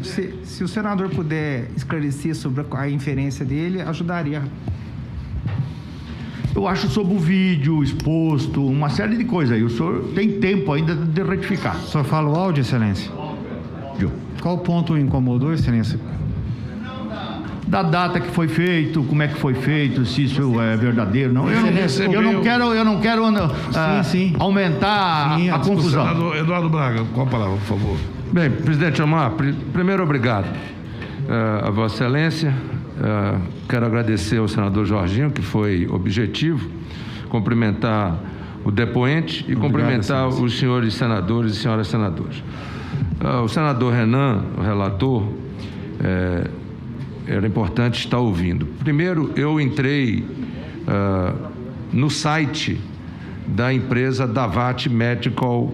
Se o senador puder esclarecer sobre a inferência dele, ajudaria. Eu acho sobre o vídeo exposto, uma série de coisas aí. O senhor tem tempo ainda de retificar. O senhor fala o áudio, excelência? Qual ponto incomodou, excelência? Da data que foi feito, como é que foi feito, se isso é verdadeiro, não. Eu não quero aumentar a confusão. Senador Eduardo Braga, com a palavra, por favor. Bem, presidente Omar, primeiro obrigado a Vossa Excelência. Quero agradecer ao senador Jorginho, que foi objetivo, cumprimentar o depoente e cumprimentar os senhores senadores e senhoras senadoras. O senador Renan, o relator, era importante estar ouvindo. Primeiro, eu entrei no site da empresa Davat Medical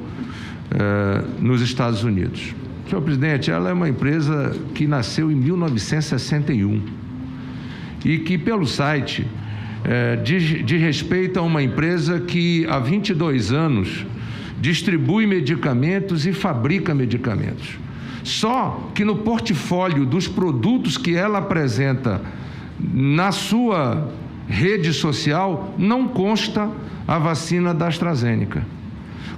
nos Estados Unidos. Senhor presidente, ela é uma empresa que nasceu em 1961 e que, pelo site, diz respeito a uma empresa que há 22 anos distribui medicamentos e fabrica medicamentos. Só que no portfólio dos produtos que ela apresenta na sua rede social não consta a vacina da AstraZeneca.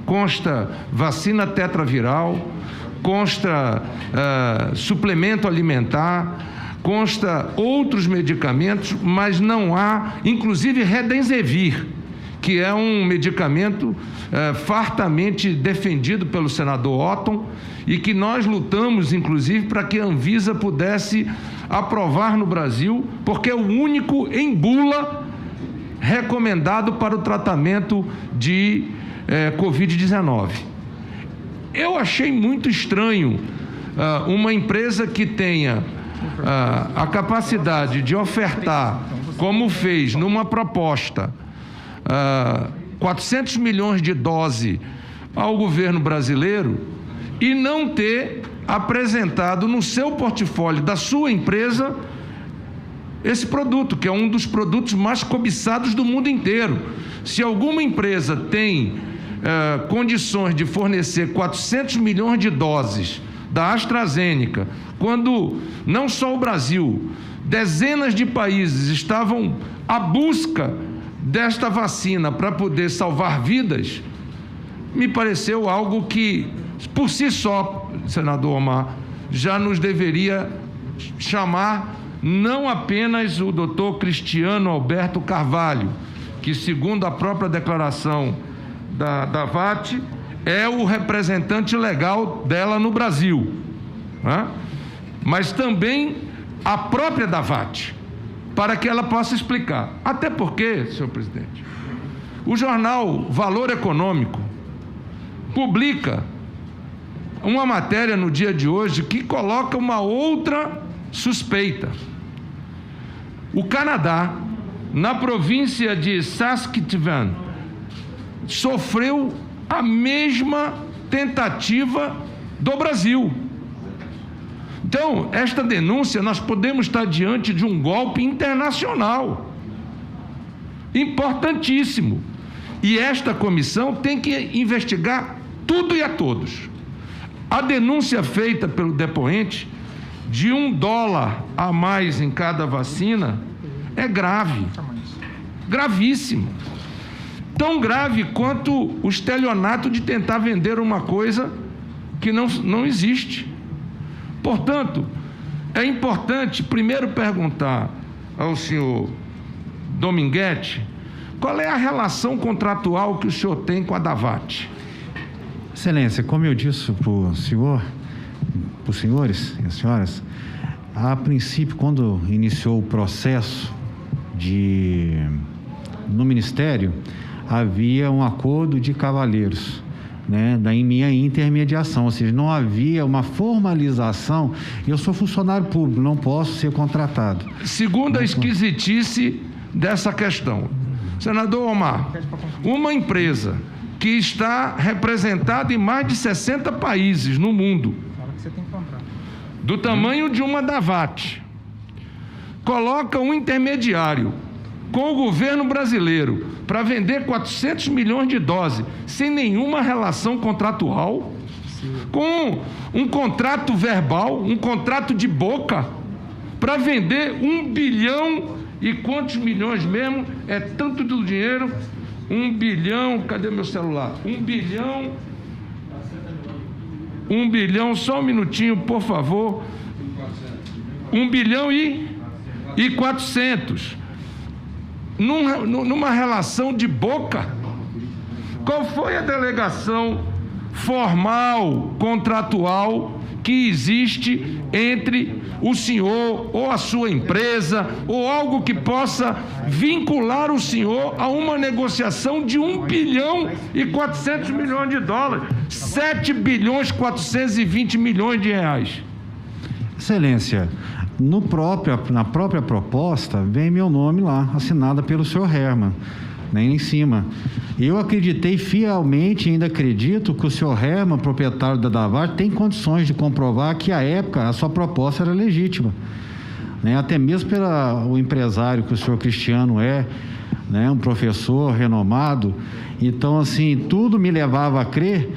Consta vacina tetraviral, consta suplemento alimentar, consta outros medicamentos, mas não há, inclusive, Redensevir, que é um medicamento fartamente defendido pelo senador Otton e que nós lutamos, inclusive, para que a Anvisa pudesse aprovar no Brasil, porque é o único em bula recomendado para o tratamento de Covid-19. Eu achei muito estranho uma empresa que tenha a capacidade de ofertar, como fez numa proposta, 400 milhões de doses ao governo brasileiro e não ter apresentado no seu portfólio da sua empresa esse produto, que é um dos produtos mais cobiçados do mundo inteiro. Se alguma empresa tem condições de fornecer 400 milhões de doses da AstraZeneca, quando não só o Brasil, dezenas de países estavam à busca desta vacina para poder salvar vidas, me pareceu algo que, por si só, senador Omar, já nos deveria chamar não apenas o doutor Cristiano Alberto Carvalho, que, segundo a própria declaração da VAT, é o representante legal dela no Brasil, né? Mas também a própria Davat, para que ela possa explicar. Até porque, senhor presidente, o jornal Valor Econômico publica uma matéria no dia de hoje que coloca uma outra suspeita. O Canadá, na província de Saskatchewan, sofreu a mesma tentativa do Brasil. Então, esta denúncia, nós podemos estar diante de um golpe internacional importantíssimo. E esta comissão tem que investigar tudo e a todos. A denúncia feita pelo depoente de $1 a mais em cada vacina é grave, gravíssimo. Tão grave quanto o estelionato de tentar vender uma coisa que não existe. Portanto, é importante primeiro perguntar ao senhor Dominguete qual é a relação contratual que o senhor tem com a Davat. Excelência, como eu disse para o senhor, para os senhores e as senhoras, a princípio, quando iniciou o processo no Ministério, havia um acordo de cavalheiros, né, da minha intermediação, ou seja, não havia uma formalização. Eu sou funcionário público, não posso ser contratado. Segundo a esquisitice dessa questão, senador Omar, uma empresa que está representada em mais de 60 países no mundo, do tamanho de uma Davat, coloca um intermediário com o governo brasileiro para vender 400 milhões de doses sem nenhuma relação contratual. com um contrato verbal, um contrato de boca, para vender 1 bilhão e quantos milhões mesmo? É tanto do dinheiro, 1 bilhão, cadê meu celular? 1 bilhão, só um minutinho, por favor. 1 bilhão e 400. Numa relação de boca. Qual foi a delegação formal, contratual, que existe entre o senhor ou a sua empresa, ou algo que possa vincular o senhor a uma negociação de 1 bilhão e 400 milhões de dólares, 7 bilhões 420 milhões de reais? Excelência, na própria proposta vem meu nome lá, assinada pelo senhor Herman, nem em cima. Eu acreditei fielmente, ainda acredito, que o senhor Herman, proprietário da Davart, tem condições de comprovar que, à época, a sua proposta era legítima. Né? Até mesmo pelo empresário que o senhor Cristiano é, né? Um professor renomado. Então, assim, tudo me levava a crer,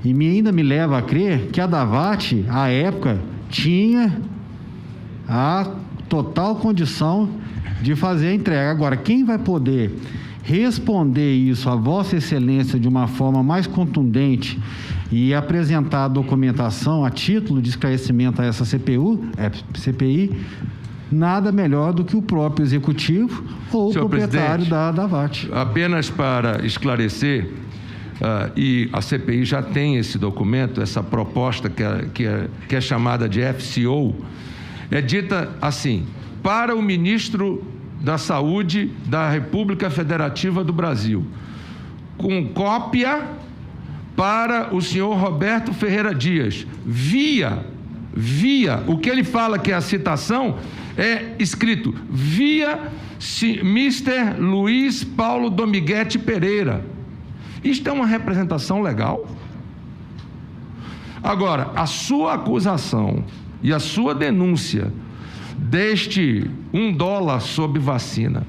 e ainda me leva a crer, que a Davart, à época, tinha a total condição de fazer a entrega. Agora, quem vai poder responder isso a Vossa Excelência de uma forma mais contundente e apresentar a documentação a título de esclarecimento a essa CPI, nada melhor do que o próprio executivo ou o proprietário da Davart. Apenas para esclarecer, e a CPI já tem esse documento, essa proposta que é chamada de FCO, é dita assim: para o ministro da Saúde da República Federativa do Brasil, com cópia para o senhor Roberto Ferreira Dias, via, o que ele fala que é a citação, é escrito via Mr. Luiz Paulo Dominguete Pereira. Isto é uma representação legal? Agora, a sua acusação e a sua denúncia deste $1 sobre vacina,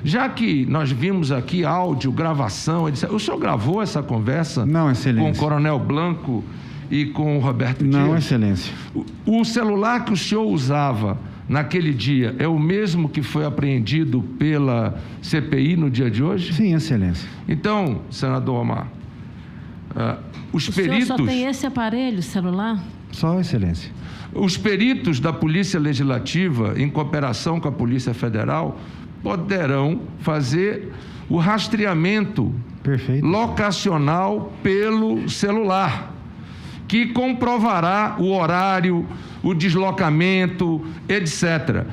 já que nós vimos aqui áudio, gravação, etc. O senhor gravou essa conversa? Não, Excelência. Com o Coronel Blanco e com o Roberto Dias? Não, Excelência. O celular que o senhor usava naquele dia é o mesmo que foi apreendido pela CPI no dia de hoje? Sim, Excelência. Então, senador Omar, os peritos... O senhor só tem esse aparelho celular? Só, Excelência. Os peritos da Polícia Legislativa, em cooperação com a Polícia Federal, poderão fazer o rastreamento locacional pelo celular, que comprovará o horário, o deslocamento, etc.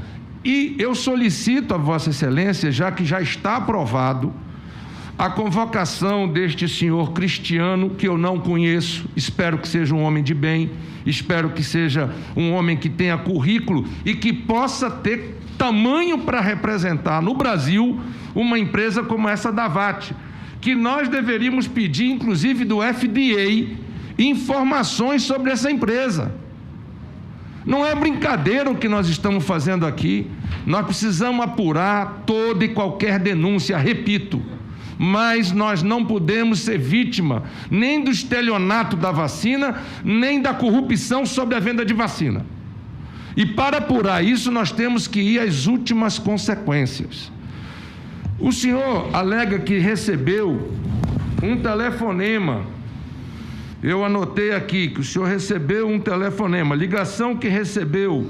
E eu solicito a Vossa Excelência, já que já está aprovado, a convocação deste senhor Cristiano, que eu não conheço, espero que seja um homem de bem, espero que seja um homem que tenha currículo e que possa ter tamanho para representar no Brasil uma empresa como essa da Davart, que nós deveríamos pedir, inclusive do FDA, informações sobre essa empresa. Não é brincadeira o que nós estamos fazendo aqui. Nós precisamos apurar toda e qualquer denúncia, repito, mas nós não podemos ser vítima nem do estelionato da vacina, nem da corrupção sobre a venda de vacina. E para apurar isso, nós temos que ir às últimas consequências. O senhor alega que recebeu um telefonema. Eu anotei aqui que o senhor recebeu um telefonema, ligação que recebeu,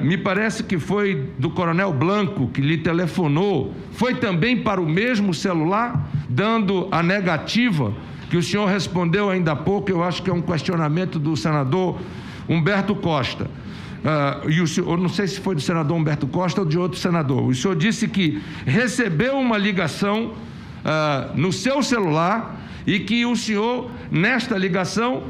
me parece que foi do Coronel Blanco, que lhe telefonou, foi também para o mesmo celular, dando a negativa, que o senhor respondeu ainda há pouco. Eu acho que é um questionamento do senador Humberto Costa. E o senhor, eu não sei se foi do senador Humberto Costa ou de outro senador. O senhor disse que recebeu uma ligação no seu celular e que o senhor, nesta ligação,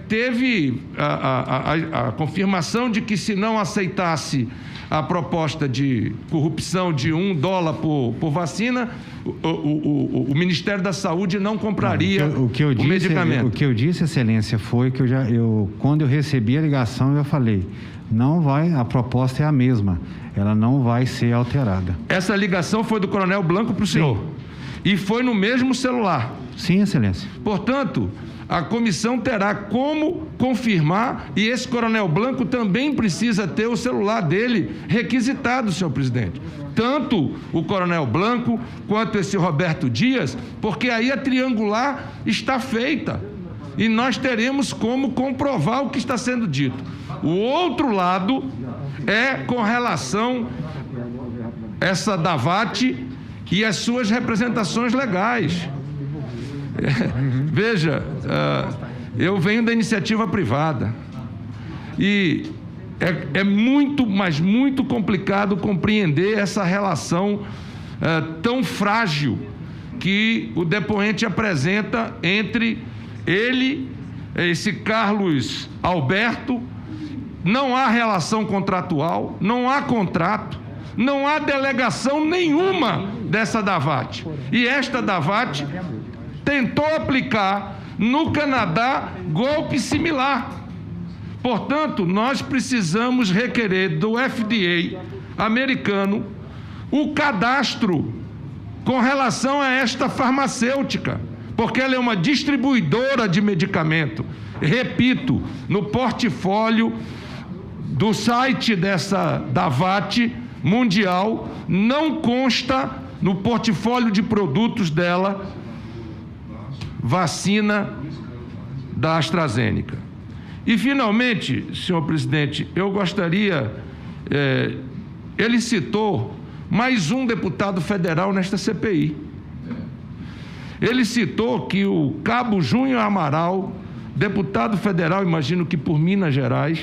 teve a confirmação de que, se não aceitasse a proposta de corrupção de $1 por vacina, o Ministério da Saúde não compraria o medicamento. O que eu disse, Excelência, foi que quando eu recebi a ligação, eu falei: não vai, a proposta é a mesma, ela não vai ser alterada. Essa ligação foi do Coronel Blanco para o senhor? E foi no mesmo celular? Sim, Excelência. Portanto, a comissão terá como confirmar, e esse Coronel Blanco também precisa ter o celular dele requisitado, senhor presidente. Tanto o Coronel Blanco quanto esse Roberto Dias, porque aí a triangular está feita e nós teremos como comprovar o que está sendo dito. O outro lado é com relação a essa DAVAT e as suas representações legais. Veja, eu venho da iniciativa privada e é muito, mas muito complicado compreender essa relação tão frágil que o depoente apresenta entre ele, esse Carlos Alberto. Não há relação contratual, não há contrato, não há delegação nenhuma dessa DAVAT. E esta DAVAT tentou aplicar no Canadá golpe similar. Portanto, nós precisamos requerer do FDA americano o cadastro com relação a esta farmacêutica, porque ela é uma distribuidora de medicamento. Repito, no portfólio do site dessa DAVAT mundial não consta no portfólio de produtos dela vacina da AstraZeneca. E, finalmente, senhor presidente, eu gostaria... ele citou mais um deputado federal nesta CPI. Ele citou que o Cabo Júnior Amaral, deputado federal, imagino que por Minas Gerais,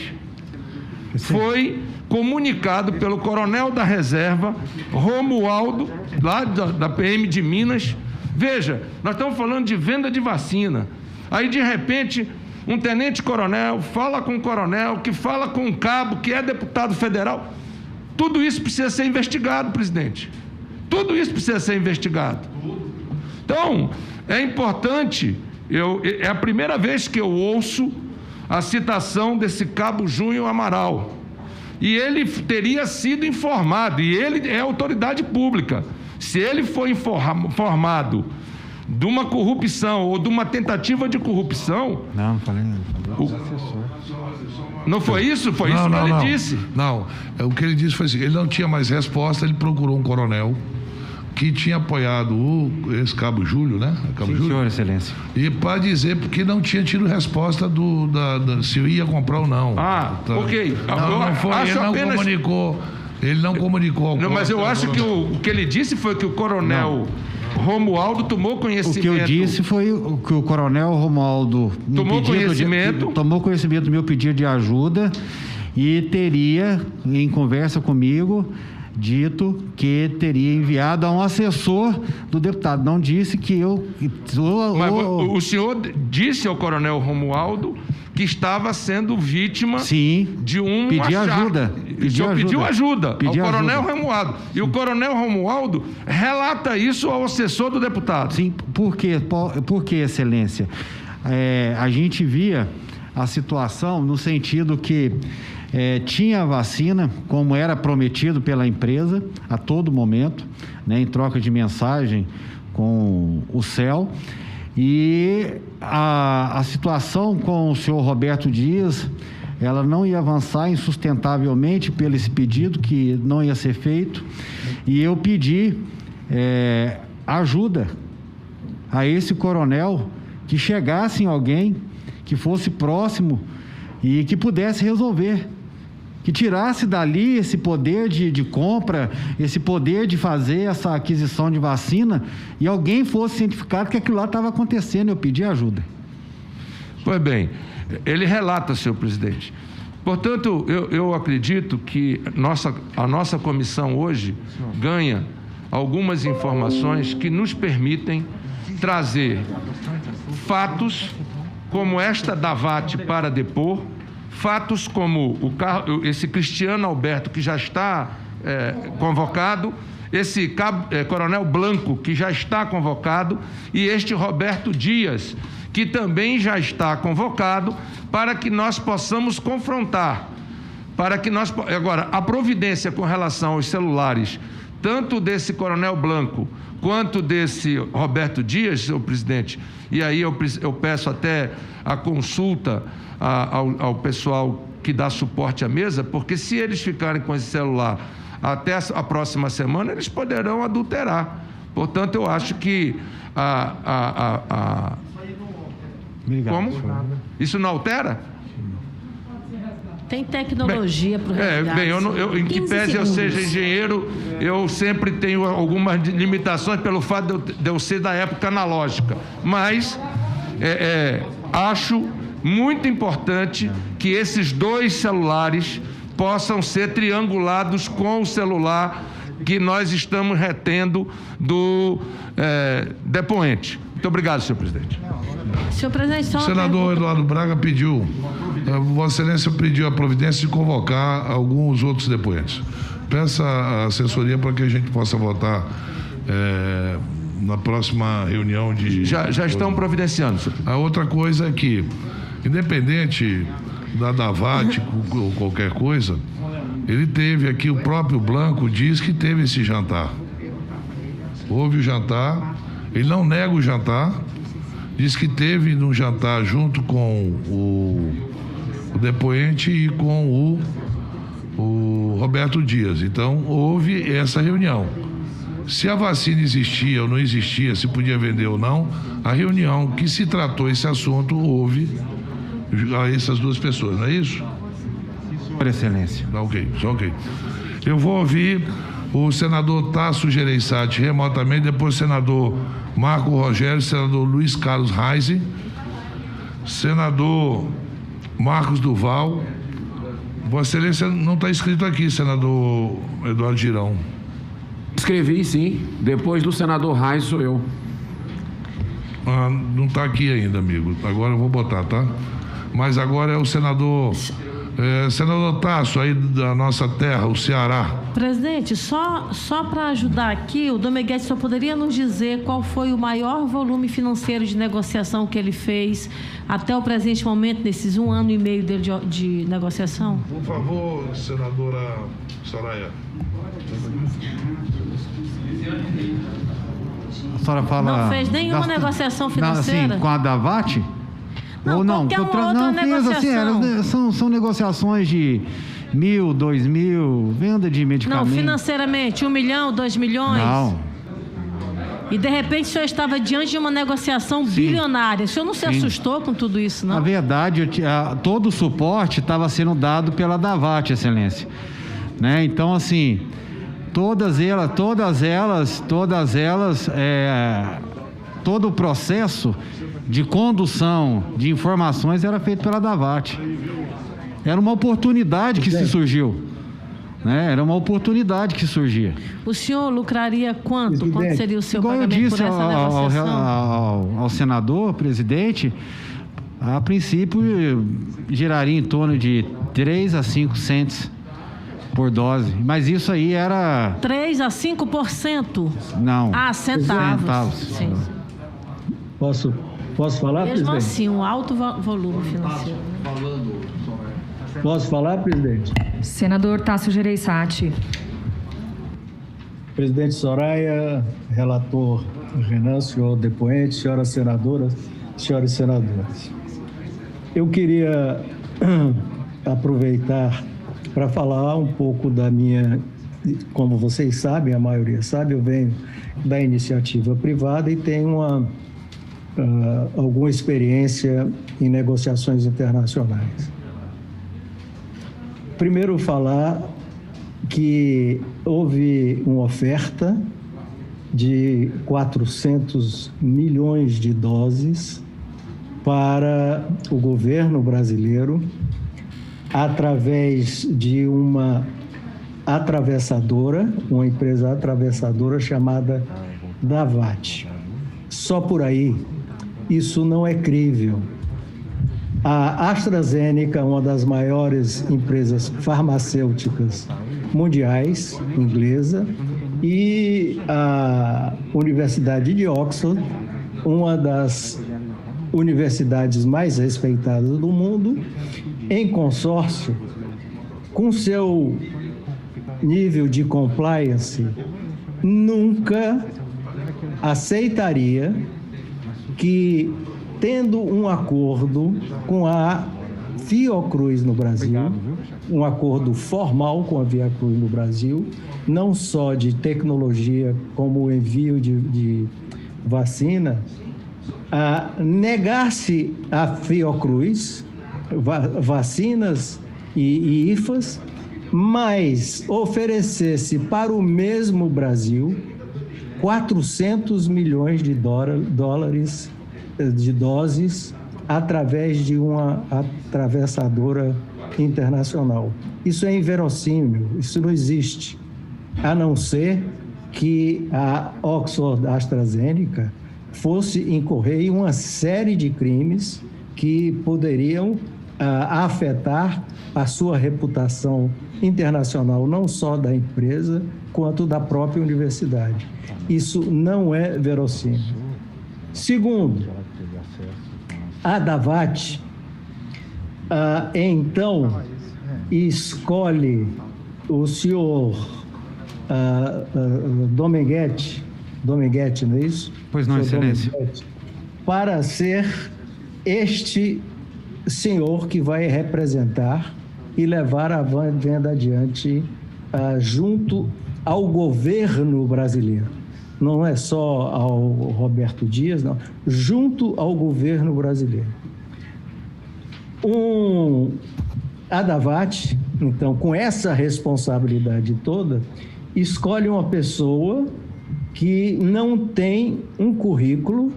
foi comunicado pelo coronel da reserva, Romualdo, lá da PM de Minas. Veja, nós estamos falando de venda de vacina. Aí, de repente, um tenente-coronel fala com um coronel, que fala com um cabo, que é deputado federal. Tudo isso precisa ser investigado, presidente. Tudo isso precisa ser investigado. Então, é importante, é a primeira vez que eu ouço a citação desse Cabo Júnior Amaral. E ele teria sido informado, e ele é autoridade pública. Se ele foi informado de uma corrupção ou de uma tentativa de corrupção... Não falei. Não foi isso? Foi isso que ele disse? Não, o que ele disse foi assim, ele não tinha mais resposta, ele procurou um coronel que tinha apoiado esse Cabo Júlio, né? Cabo Júlio, senhor, Excelência. E para dizer que não tinha tido resposta se eu ia comprar ou não. Ok. Não foi, ele não apenas... comunicou. Ele não comunicou. Não, mas eu acho que o que ele disse foi que o coronel Romualdo tomou conhecimento. O que eu disse foi que o coronel Romualdo tomou conhecimento do meu pedido de ajuda e teria, em conversa comigo, dito que teria enviado a um assessor do deputado. Não disse que eu... Mas o senhor disse ao coronel Romualdo que estava sendo vítima de um pedi ajuda. O senhor pediu ajuda ao coronel Romualdo. E o coronel Romualdo relata isso ao assessor do deputado. Sim, por quê, Excelência? A gente via a situação no sentido que tinha vacina, como era prometido pela empresa a todo momento, né, em troca de mensagem com o CEL. E a situação com o senhor Roberto Dias, ela não ia avançar insustentavelmente pelo esse pedido que não ia ser feito. E eu pedi ajuda a esse coronel, que chegasse em alguém que fosse próximo e que pudesse resolver, que tirasse dali esse poder de compra, esse poder de fazer essa aquisição de vacina, e alguém fosse cientificado que aquilo lá estava acontecendo. Eu pedi ajuda. Pois bem, ele relata, senhor presidente. Portanto, eu acredito que a nossa comissão hoje ganha algumas informações que nos permitem trazer fatos como esta DAVAT para depor, fatos como esse Cristiano Alberto, que já está convocado, esse coronel Blanco, que já está convocado, e este Roberto Dias, que também já está convocado, para que nós possamos confrontar. Agora, a providência com relação aos celulares tanto desse Coronel Blanco quanto desse Roberto Dias, senhor presidente, e aí eu peço até a consulta ao pessoal que dá suporte à mesa, porque se eles ficarem com esse celular até a próxima semana, eles poderão adulterar. Portanto, eu acho que Obrigado. Como? Isso não altera? Tem tecnologia para o resgate. Bem, em que pese eu seja engenheiro, eu sempre tenho algumas limitações pelo fato de eu ser da época analógica. Mas acho muito importante que esses 2 celulares possam ser triangulados com o celular que nós estamos retendo do depoente. Muito obrigado, senhor presidente. Senhor presidente, só O senador Eduardo Braga pediu, Vossa Excelência pediu a providência de convocar alguns outros depoentes. Peça a assessoria para que a gente possa votar na próxima reunião de... Já estão providenciando, senhor. A outra coisa é que, independente da DAVAT ou qualquer coisa, ele teve aqui, o próprio Blanco diz que teve esse jantar. Houve o jantar, ele não nega o jantar, diz que teve no jantar junto com o depoente e com o Roberto Dias. Então, houve essa reunião. Se a vacina existia ou não existia, se podia vender ou não, a reunião que se tratou esse assunto houve a essas 2 pessoas, não é isso? Por excelência. Ok. Eu vou ouvir o senador Tasso Gereissati remotamente, depois o senador Marco Rogério, senador Luiz Carlos Reise, senador Marcos Duval. Vossa Excelência não está escrito aqui, senador Eduardo Girão. Escrevi, sim. Depois do senador Reis sou eu. Não está aqui ainda, amigo. Agora eu vou botar, tá? Mas agora é o senador Tasso, aí da nossa terra, o Ceará. Presidente, só para ajudar aqui, o Dominguete só poderia nos dizer qual foi o maior volume financeiro de negociação que ele fez até o presente momento, nesses 1 ano e meio dele de negociação? Por favor, senadora Soraya. A senhora fala... Não fez nenhuma negociação financeira? Não, assim, com a DAVAT? Não, ou não? qualquer outra negociação. Assim, são negociações de 1.000, 2.000, venda de medicamentos. Não, financeiramente, 1 milhão, 2 milhões? Não. E de repente o senhor estava diante de uma negociação bilionária. O senhor não se assustou com tudo isso, não? Na verdade, todo o suporte estava sendo dado pela DAVAT, excelência. Né? Então, assim, todas elas, todo o processo de condução de informações era feito pela DAVAT. Era uma oportunidade que se surgiu. Né? Era uma oportunidade que surgia. O senhor lucraria quanto? Quanto seria o seu Igual pagamento eu disse por essa negociação? ao senador, presidente, a princípio giraria em torno de 3 a 5 cents por dose. Mas isso aí era... 3 a 5%? Não. Ah, centavos. Centavos. Sim. Posso falar, Mesmo presidente? assim, um alto volume financeiro. Posso falar, presidente? Senador Tasso Gereissati. Presidente Soraya, relator Renan, senhor depoente, senhoras senadoras, senhores senadores. Eu queria aproveitar para falar um pouco da minha, como vocês sabem, a maioria sabe, eu venho da iniciativa privada e tenho alguma experiência em negociações internacionais. Primeiro, falar que houve uma oferta de 400 milhões de doses para o governo brasileiro através de uma atravessadora, uma empresa atravessadora chamada DAVAT. Só por aí, isso não é crível. A AstraZeneca, uma das maiores empresas farmacêuticas mundiais, inglesa, e a Universidade de Oxford, uma das universidades mais respeitadas do mundo, em consórcio, com seu nível de compliance nunca aceitaria que, tendo um acordo com a Fiocruz no Brasil, um acordo formal com a Fiocruz no Brasil, não só de tecnologia como o envio de vacina, negasse a Fiocruz vacinas e IFAs, mas oferecesse para o mesmo Brasil 400 milhões de dólares de doses através de uma atravessadora internacional. Isso é inverossímil, isso não existe, a não ser que a Oxford AstraZeneca fosse incorrer em uma série de crimes que poderiam afetar a sua reputação internacional, não só da empresa, quanto da própria universidade. Isso não é verossímil. Segundo, a Davat, então, escolhe o senhor Domenguete, não é isso? Pois não, Excelência. Para ser este senhor que vai representar e levar a venda adiante junto ao governo brasileiro. Não é só ao Roberto Dias, não, junto ao governo brasileiro. A Davat, então, com essa responsabilidade toda, escolhe uma pessoa que não tem um currículo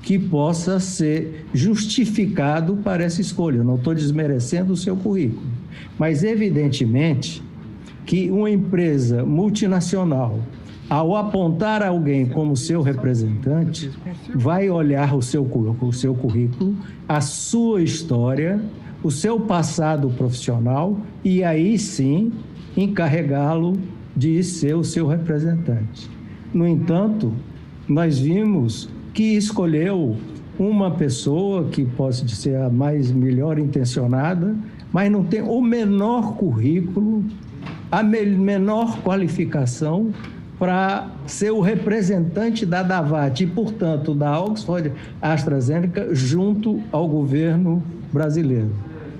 que possa ser justificado para essa escolha. Eu não estou desmerecendo o seu currículo, mas evidentemente que uma empresa multinacional, ao apontar alguém como seu representante, vai olhar o seu currículo, a sua história, o seu passado profissional e aí sim encarregá-lo de ser o seu representante. No entanto, nós vimos que escolheu uma pessoa que pode ser a melhor intencionada, mas não tem o menor currículo, a menor qualificação para ser o representante da Davat e, portanto, da Oxford AstraZeneca junto ao governo brasileiro.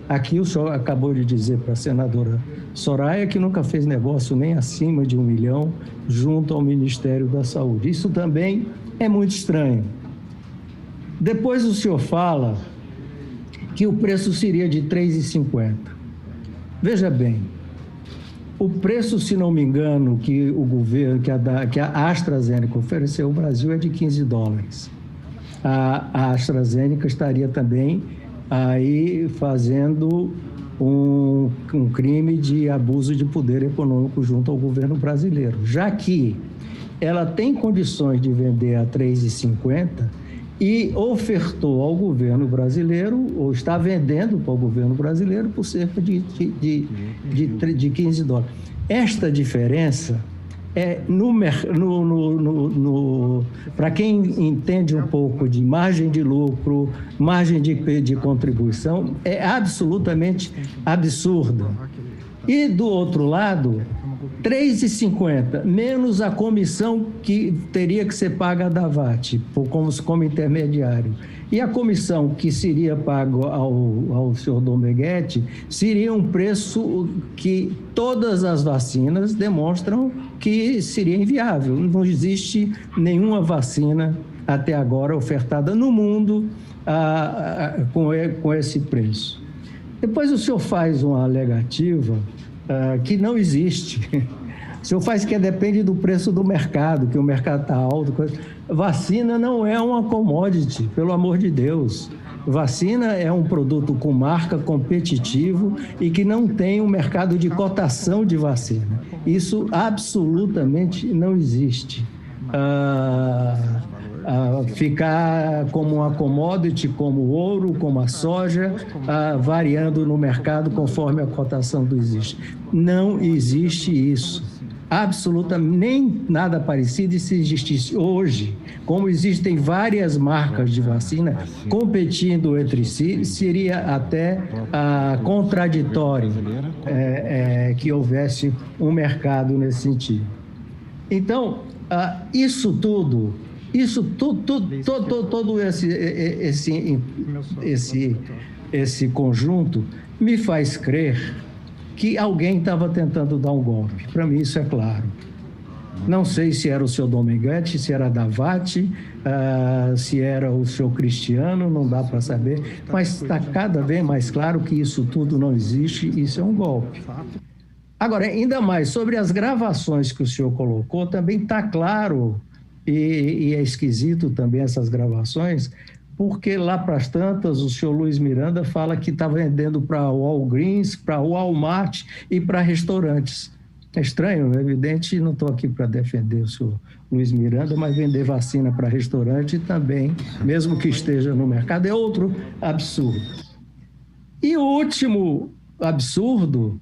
Aqui o senhor acabou de dizer para a senadora Soraya que nunca fez negócio nem acima de 1 milhão junto ao Ministério da Saúde. Isso também é muito estranho. Depois o senhor fala que o preço seria de R$ 3,50. Veja bem, o preço, se não me engano, que o governo, que a AstraZeneca ofereceu ao Brasil é de $15. A AstraZeneca estaria também aí fazendo um crime de abuso de poder econômico junto ao governo brasileiro, já que ela tem condições de vender a R$ 3,50 e ofertou ao governo brasileiro, ou está vendendo para o governo brasileiro por cerca de $15. Esta diferença é, para quem entende um pouco de margem de lucro, margem de contribuição, é absolutamente absurda. E, do outro lado, R$ 3,50, menos a comissão que teria que ser paga à Davat, como intermediário. E a comissão que seria paga ao senhor Domenguete seria um preço que todas as vacinas demonstram que seria inviável. Não existe nenhuma vacina até agora ofertada no mundo com esse preço. Depois o senhor faz uma alegativa que não existe. O senhor faz que depende do preço do mercado, que o mercado está alto. Vacina não é uma commodity, pelo amor de Deus. Vacina é um produto com marca, competitivo e que não tem um mercado de cotação de vacina. Isso absolutamente não existe. Ficar como uma commodity, como o ouro, como a soja, variando no mercado conforme a cotação do existe. Não existe isso. Absolutamente, nem nada parecido. E se existisse hoje, como existem várias marcas de vacina competindo entre si, seria até contraditório que houvesse um mercado nesse sentido. Então, Isso tudo, todo esse conjunto me faz crer que alguém estava tentando dar um golpe. Para mim, isso é claro. Não sei se era o seu Domenguete, se era a Davati, se era o seu Cristiano, não dá para saber, mas está cada vez mais claro que isso tudo não existe, isso é um golpe. Agora, ainda mais, sobre as gravações que o senhor colocou, também está claro, e é esquisito também essas gravações, porque lá para as tantas, o senhor Luiz Miranda fala que está vendendo para Walgreens, para Walmart e para restaurantes. É estranho, é evidente, não estou aqui para defender o senhor Luiz Miranda, mas vender vacina para restaurante também, mesmo que esteja no mercado, é outro absurdo. E o último absurdo,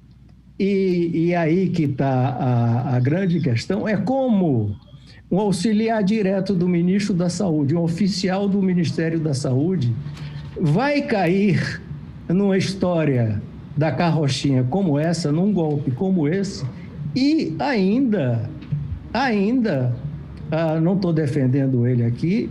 e aí que está a grande questão, é como um auxiliar direto do ministro da Saúde, um oficial do Ministério da Saúde, vai cair numa história da carrochinha como essa, num golpe como esse, e ainda, não estou defendendo ele aqui,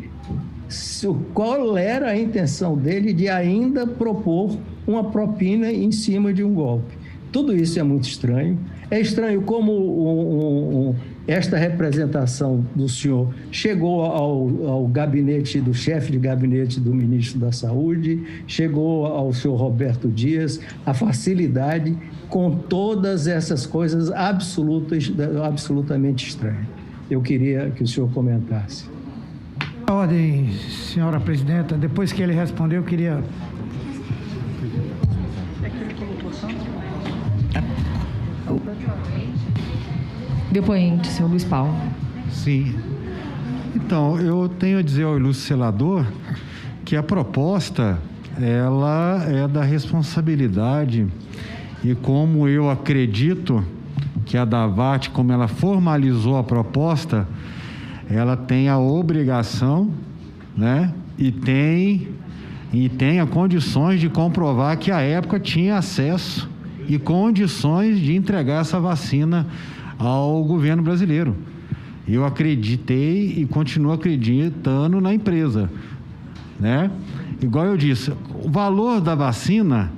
qual era a intenção dele de ainda propor uma propina em cima de um golpe. Tudo isso é muito estranho. É estranho como esta representação do senhor chegou ao gabinete do chefe de gabinete do ministro da Saúde, chegou ao senhor Roberto Dias, a facilidade com todas essas coisas absolutamente estranhas. Eu queria que o senhor comentasse. Ordem, senhora presidenta. Depois que ele respondeu, eu queria... Depoente, senhor Luiz Paulo. Sim. Então, eu tenho a dizer ao ilustre senador que a proposta, ela é da responsabilidade, e como eu acredito que a Davati, como ela formalizou a proposta, ela tem a obrigação, né, e tenha condições de comprovar que à época tinha acesso e condições de entregar essa vacina ao governo brasileiro. Eu acreditei e continuo acreditando na empresa, né? Igual eu disse, o valor da vacina,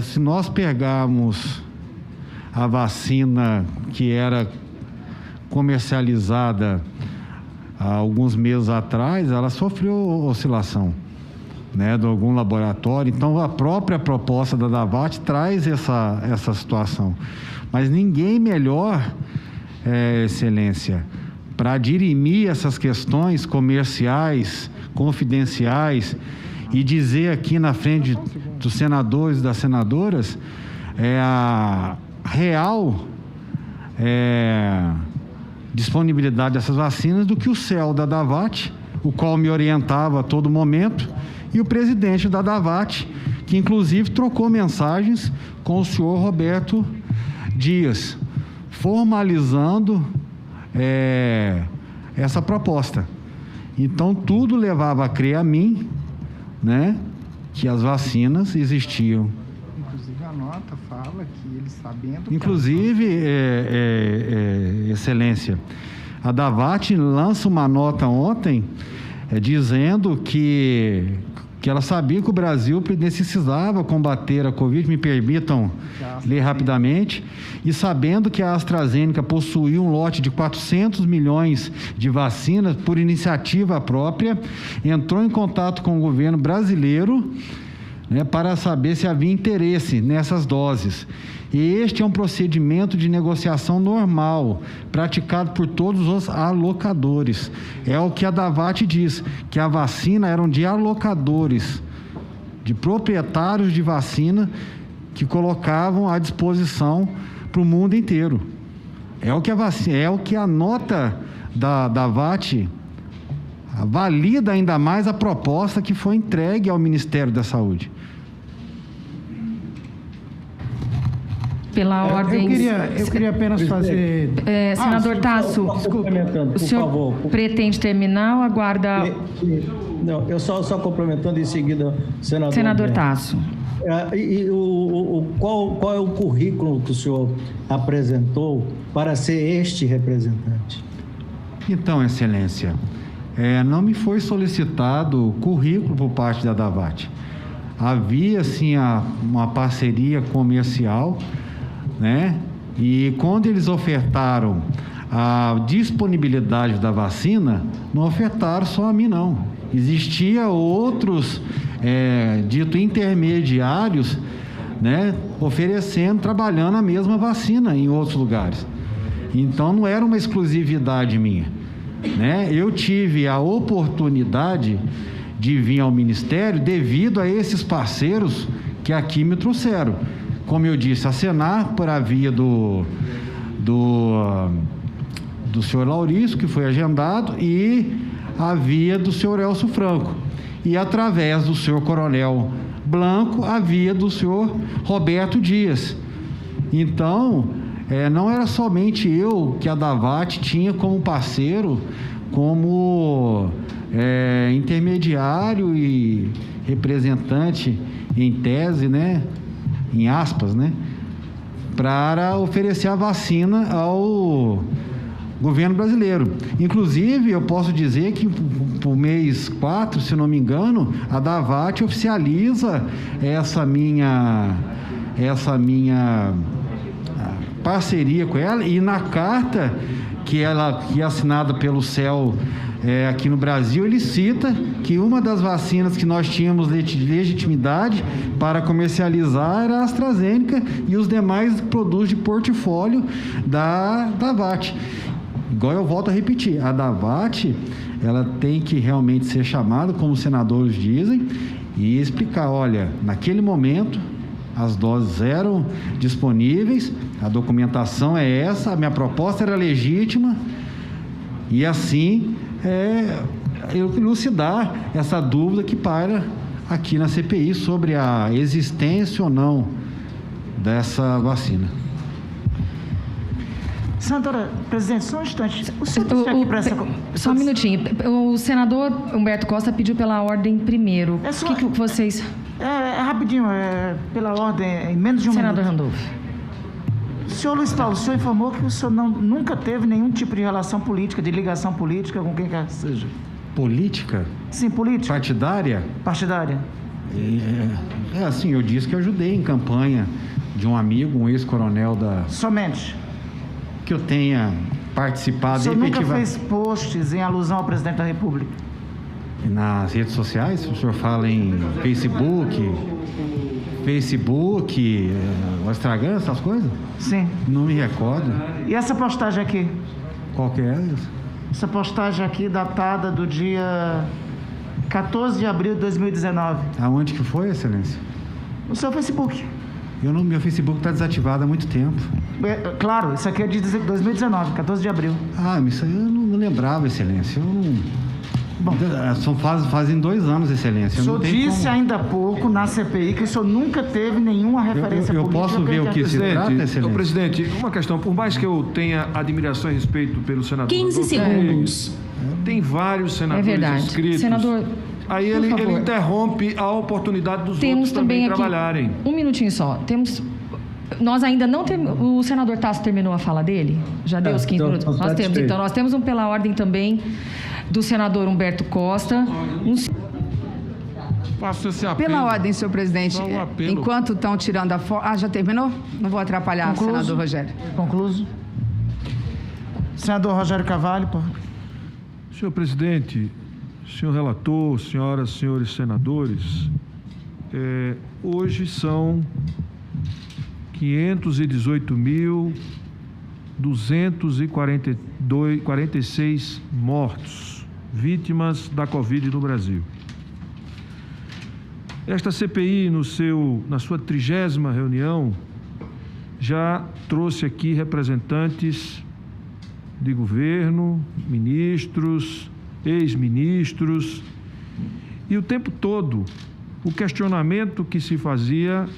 se nós pegarmos a vacina que era comercializada há alguns meses atrás, ela sofreu oscilação, né, de algum laboratório. Então, a própria proposta da Davati traz essa situação. Mas ninguém melhor, Excelência, para dirimir essas questões comerciais, confidenciais, e dizer aqui na frente dos senadores e das senadoras a real disponibilidade dessas vacinas do que o CEL da Davati, o qual me orientava a todo momento, e o presidente da Davati, que inclusive trocou mensagens com o senhor Roberto Dias, formalizando essa proposta. Então, tudo levava a crer a mim, né, que as vacinas existiam. Inclusive, a nota fala que eles sabendo... Inclusive, Excelência, a Davati lança uma nota ontem dizendo que ela sabia que o Brasil necessitava combater a Covid, me permitam ler rapidamente, e sabendo que a AstraZeneca possuía um lote de 400 milhões de vacinas por iniciativa própria, entrou em contato com o governo brasileiro, né, para saber se havia interesse nessas doses. E este é um procedimento de negociação normal, praticado por todos os alocadores. É o que a Davati diz, que a vacina eram de alocadores, de proprietários de vacina que colocavam à disposição para o mundo inteiro. É o que a nota da Davati valida ainda mais a proposta que foi entregue ao Ministério da Saúde. Pela ordem... Eu queria apenas fazer... Senador Tasso, complementando, o senhor por favor. pretende terminar ou aguarda... Não, eu só complementando em seguida, Senador Tasso. Qual é o currículo que o senhor apresentou para ser este representante? Então, Excelência, não me foi solicitado currículo por parte da Davat. Havia, sim, uma parceria comercial, né? E quando eles ofertaram a disponibilidade da vacina, não ofertaram só a mim, não. Existia outros, dito intermediários, né? Oferecendo, trabalhando a mesma vacina em outros lugares. Então, não era uma exclusividade minha, né? Eu tive a oportunidade de vir ao Ministério devido a esses parceiros que aqui me trouxeram. Como eu disse, a Senar, por a via do senhor Laurício, que foi agendado, e a via do senhor Elcio Franco. E através do senhor Coronel Blanco, a via do senhor Roberto Dias. Então, não era somente eu que a Davat tinha como parceiro, como intermediário e representante em tese, né, em aspas, né, para oferecer a vacina ao governo brasileiro. Inclusive, eu posso dizer que por mês 4, se não me engano, a Davat oficializa essa minha parceria com ela, e na carta que é assinada pelo CEL aqui no Brasil, ele cita que uma das vacinas que nós tínhamos legitimidade para comercializar era a AstraZeneca e os demais produtos de portfólio da Davat. Igual eu volto a repetir, a Davat, ela tem que realmente ser chamada, como os senadores dizem, e explicar, olha, naquele momento as doses eram disponíveis, a documentação é essa, a minha proposta era legítima, e assim elucidar essa dúvida que paira aqui na CPI sobre a existência ou não dessa vacina. Senadora Presidente, só um instante. O senhor está aqui para essa... Só um minutinho. O senador Humberto Costa pediu pela ordem primeiro. O que vocês... rapidinho, pela ordem, em menos de um Senador minuto. Randolph. Senhor Luiz Paulo, o senhor informou que o senhor nunca teve nenhum tipo de relação política, de ligação política com quem quer que seja. Política? Sim, política. Partidária? Partidária. Assim, eu disse que ajudei em campanha de um amigo, um ex-coronel da... Somente? Que eu tenha participado efetivamente. O senhor nunca fez posts em alusão ao presidente da República? Nas redes sociais? O senhor fala em Facebook, o Instagram, essas coisas? Sim. Não me recordo. E essa postagem aqui? Qual que é? Essa postagem aqui datada do dia 14 de abril de 2019. Aonde que foi, Excelência? No seu Facebook. Meu Facebook está desativado há muito tempo. Claro, isso aqui é de 2019, 14 de abril. Isso aí eu não lembrava, Excelência. Eu não... Bom, fazem 2 anos, Excelência. O senhor disse ainda há pouco na CPI que o senhor nunca teve nenhuma referência política. Eu posso ver o que se trata, Excelência? Presidente, uma questão. Por mais que eu tenha admiração e respeito pelo senador... 15 segundos. Tem vários senadores inscritos. Senador, aí ele interrompe a oportunidade dos outros também trabalharem. Um minutinho só. Nós ainda não temos... O senador Tasso terminou a fala dele? Já deu os 15 minutos? Nós temos. Então, nós temos um pela ordem também do senador Humberto Costa. Faço esse apelo. Pela ordem, senhor presidente, enquanto estão tirando a foto... já terminou? Não vou atrapalhar, senador Rogério. Concluso. Senador Rogério Carvalho, por... Senhor presidente, senhor relator, senhoras e senhores senadores, hoje são 518.246 mortos, vítimas da Covid no Brasil. Esta CPI, na sua 30ª reunião, já trouxe aqui representantes de governo, ministros, ex-ministros, e o tempo todo o questionamento que se fazia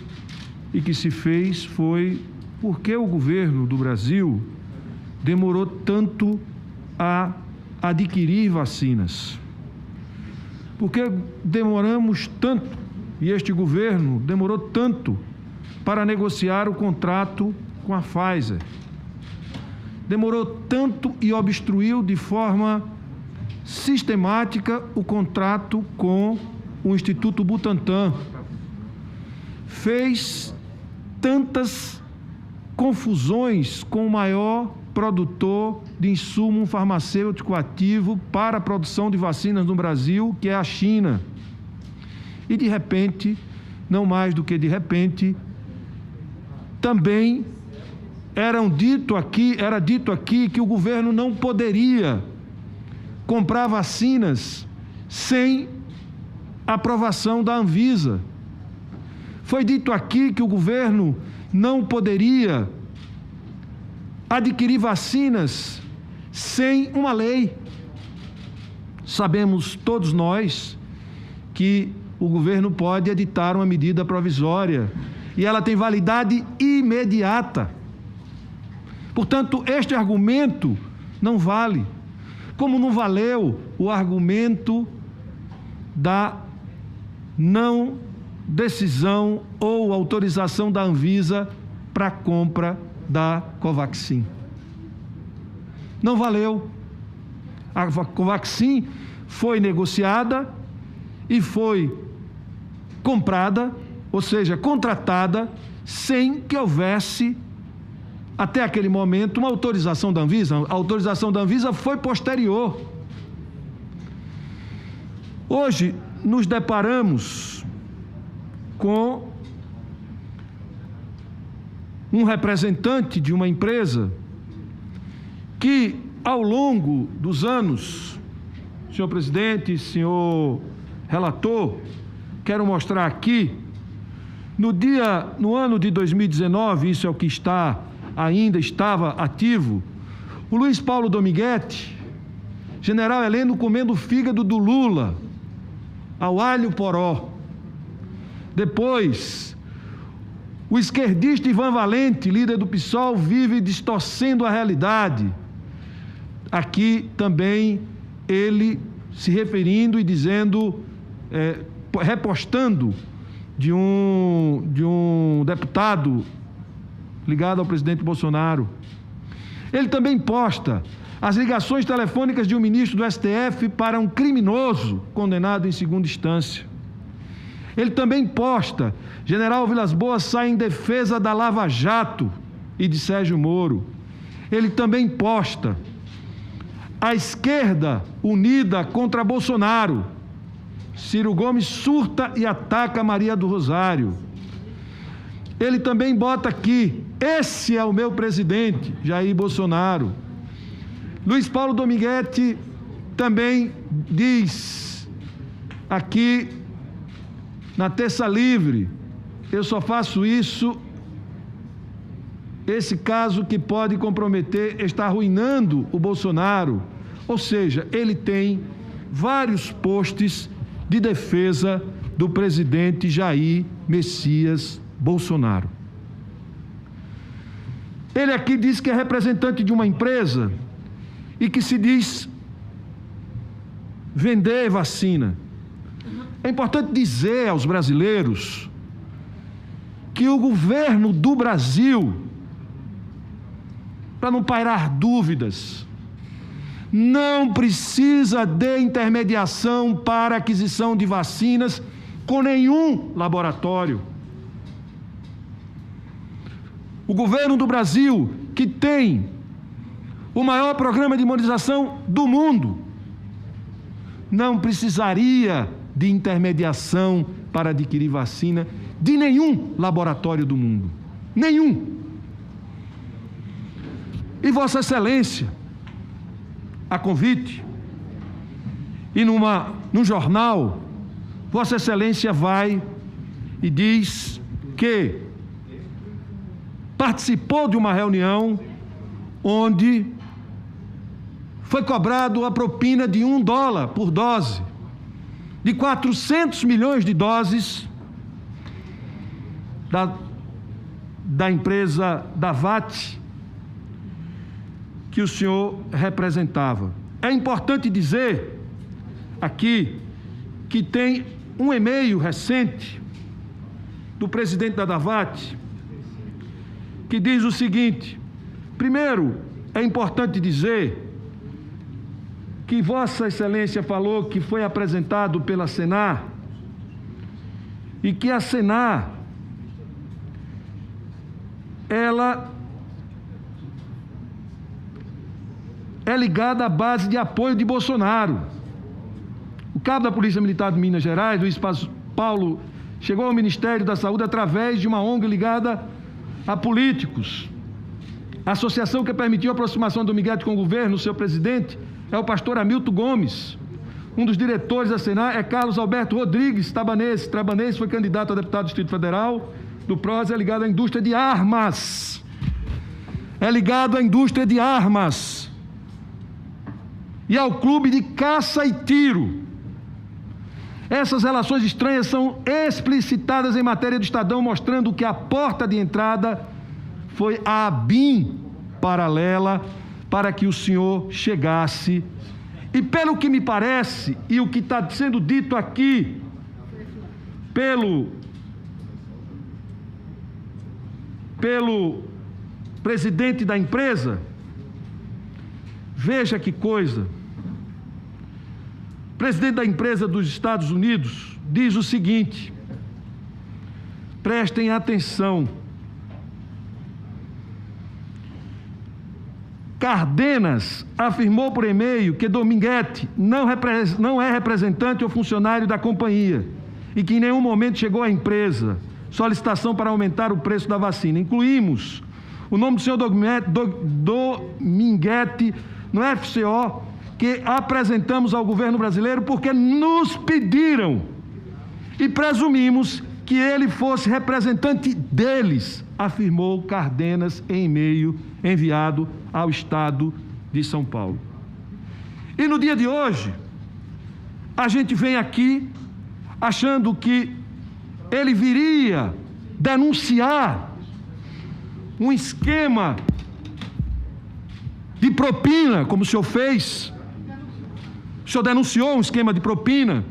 e que se fez foi por que o governo do Brasil demorou tanto a adquirir vacinas? Por que demoramos tanto e este governo demorou tanto para negociar o contrato com a Pfizer? demorou tanto e obstruiu de forma sistemática o contrato com o Instituto Butantan? Fez tantas confusões com o maior produtor de insumo farmacêutico ativo para a produção de vacinas no Brasil, que é a China. E de repente, não mais do que de repente, também era dito aqui que o governo não poderia comprar vacinas sem aprovação da Anvisa. Foi dito aqui que o governo não poderia adquirir vacinas sem uma lei. Sabemos todos nós que o governo pode editar uma medida provisória e ela tem validade imediata. Portanto, este argumento não vale, como não valeu o argumento da não decisão ou autorização da Anvisa para a compra da Covaxin. Não valeu. A Covaxin foi negociada e foi comprada, ou seja, contratada, sem que houvesse, até aquele momento, uma autorização da Anvisa. A autorização da Anvisa foi posterior. Hoje, nos deparamos com um representante de uma empresa que, ao longo dos anos, senhor presidente, senhor relator, quero mostrar aqui, no ano de 2019, isso é o que ainda estava ativo, o Luiz Paulo Dominguete, general Heleno comendo o fígado do Lula, ao alho poró. Depois, o esquerdista Ivan Valente, líder do PSOL, vive distorcendo a realidade. Aqui também ele se referindo e dizendo, repostando de um deputado ligado ao presidente Bolsonaro. Ele também posta as ligações telefônicas de um ministro do STF para um criminoso condenado em segunda instância. Ele também posta: general Vilas Boas sai em defesa da Lava Jato e de Sérgio Moro. Ele também posta: a esquerda unida contra Bolsonaro. Ciro Gomes surta e ataca Maria do Rosário. Ele também bota aqui: esse é o meu presidente, Jair Bolsonaro. Luiz Paulo Dominguete também diz aqui na Terça Livre: eu só faço isso, esse caso que pode comprometer, está arruinando o Bolsonaro. Ou seja, ele tem vários posts de defesa do presidente Jair Messias Bolsonaro. Ele aqui diz que é representante de uma empresa e que se diz vender vacina. É importante dizer aos brasileiros que o governo do Brasil, para não pairar dúvidas, não precisa de intermediação para aquisição de vacinas com nenhum laboratório. O governo do Brasil, que tem o maior programa de imunização do mundo, não precisaria de intermediação para adquirir vacina de nenhum laboratório do mundo. Nenhum. E Vossa Excelência, a convite, e num jornal, Vossa Excelência vai e diz que participou de uma reunião onde foi cobrado a propina de $1 por dose, de 400 milhões de doses da empresa Davat, que o senhor representava. É importante dizer aqui que tem um e-mail recente do presidente da Davat que diz o seguinte: primeiro, é importante dizer que Vossa Excelência falou que foi apresentado pela Senar e que a Senar, ela é ligada à base de apoio de Bolsonaro. O cabo da Polícia Militar de Minas Gerais, Luiz Paulo, chegou ao Ministério da Saúde através de uma ONG ligada a políticos. A associação que permitiu a aproximação do Miguel com o governo, seu presidente, é o pastor Hamilton Gomes. Um dos diretores da Senar é Carlos Alberto Rodrigues Trabanês. Trabanês foi candidato a deputado do Distrito Federal do PROS, é ligado à indústria de armas. É ligado à indústria de armas. E ao clube de caça e tiro. Essas relações estranhas são explicitadas em matéria do Estadão, mostrando que a porta de entrada foi a ABIN paralela para que o senhor chegasse. E pelo que me parece, e o que está sendo dito aqui pelo presidente da empresa, veja que coisa. O presidente da empresa dos Estados Unidos diz o seguinte: prestem atenção. Cardenas afirmou por e-mail que Dominguete não é representante ou funcionário da companhia e que em nenhum momento chegou à empresa solicitação para aumentar o preço da vacina. Incluímos o nome do senhor Dominguete no FCO, que apresentamos ao governo brasileiro porque nos pediram e presumimos que ele fosse representante deles, afirmou Cardenas em e-mail enviado ao Estado de São Paulo. E no dia de hoje, a gente vem aqui achando que ele viria denunciar um esquema de propina, como o senhor fez. O senhor denunciou um esquema de propina,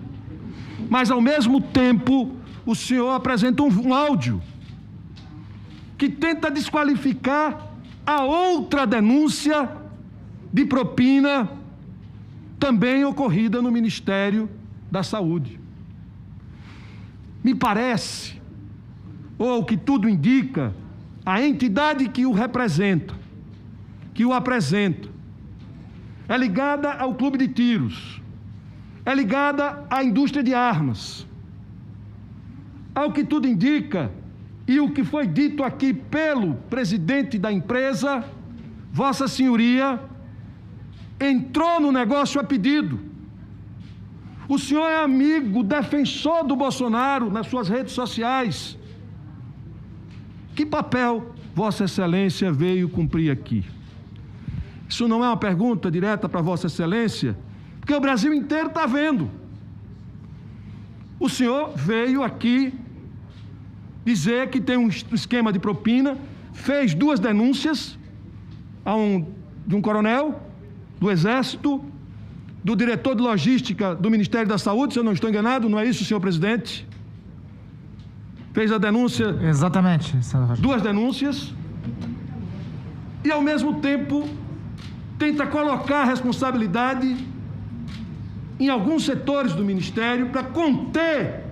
mas ao mesmo tempo o senhor apresenta um áudio que tenta desqualificar a outra denúncia de propina também ocorrida no Ministério da Saúde. Me parece, ou que tudo indica, a entidade que o representa, que o apresenta, é ligada ao clube de tiros, é ligada à indústria de armas. Ao que tudo indica, e o que foi dito aqui pelo presidente da empresa, Vossa Senhoria entrou no negócio a pedido. O senhor é amigo, defensor do Bolsonaro nas suas redes sociais. Que papel Vossa Excelência veio cumprir aqui? Isso não é uma pergunta direta para Vossa Excelência, porque o Brasil inteiro está vendo. O senhor veio aqui dizer que tem um esquema de propina, fez 2 denúncias de um coronel do Exército, do diretor de logística do Ministério da Saúde, se eu não estou enganado, não é isso, senhor presidente? Fez a denúncia... Exatamente, senador. 2 denúncias, e ao mesmo tempo tenta colocar a responsabilidade em alguns setores do Ministério para conter,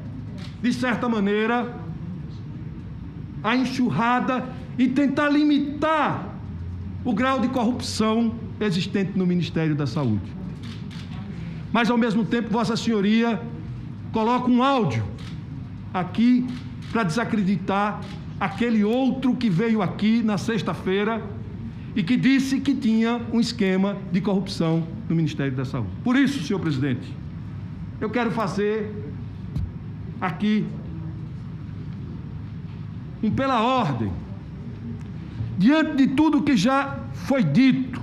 de certa maneira, a enxurrada e tentar limitar o grau de corrupção existente no Ministério da Saúde. Mas, ao mesmo tempo, Vossa Senhoria coloca um áudio aqui para desacreditar aquele outro que veio aqui na sexta-feira e que disse que tinha um esquema de corrupção no Ministério da Saúde. Por isso, senhor presidente, eu quero fazer aqui pela ordem, diante de tudo que já foi dito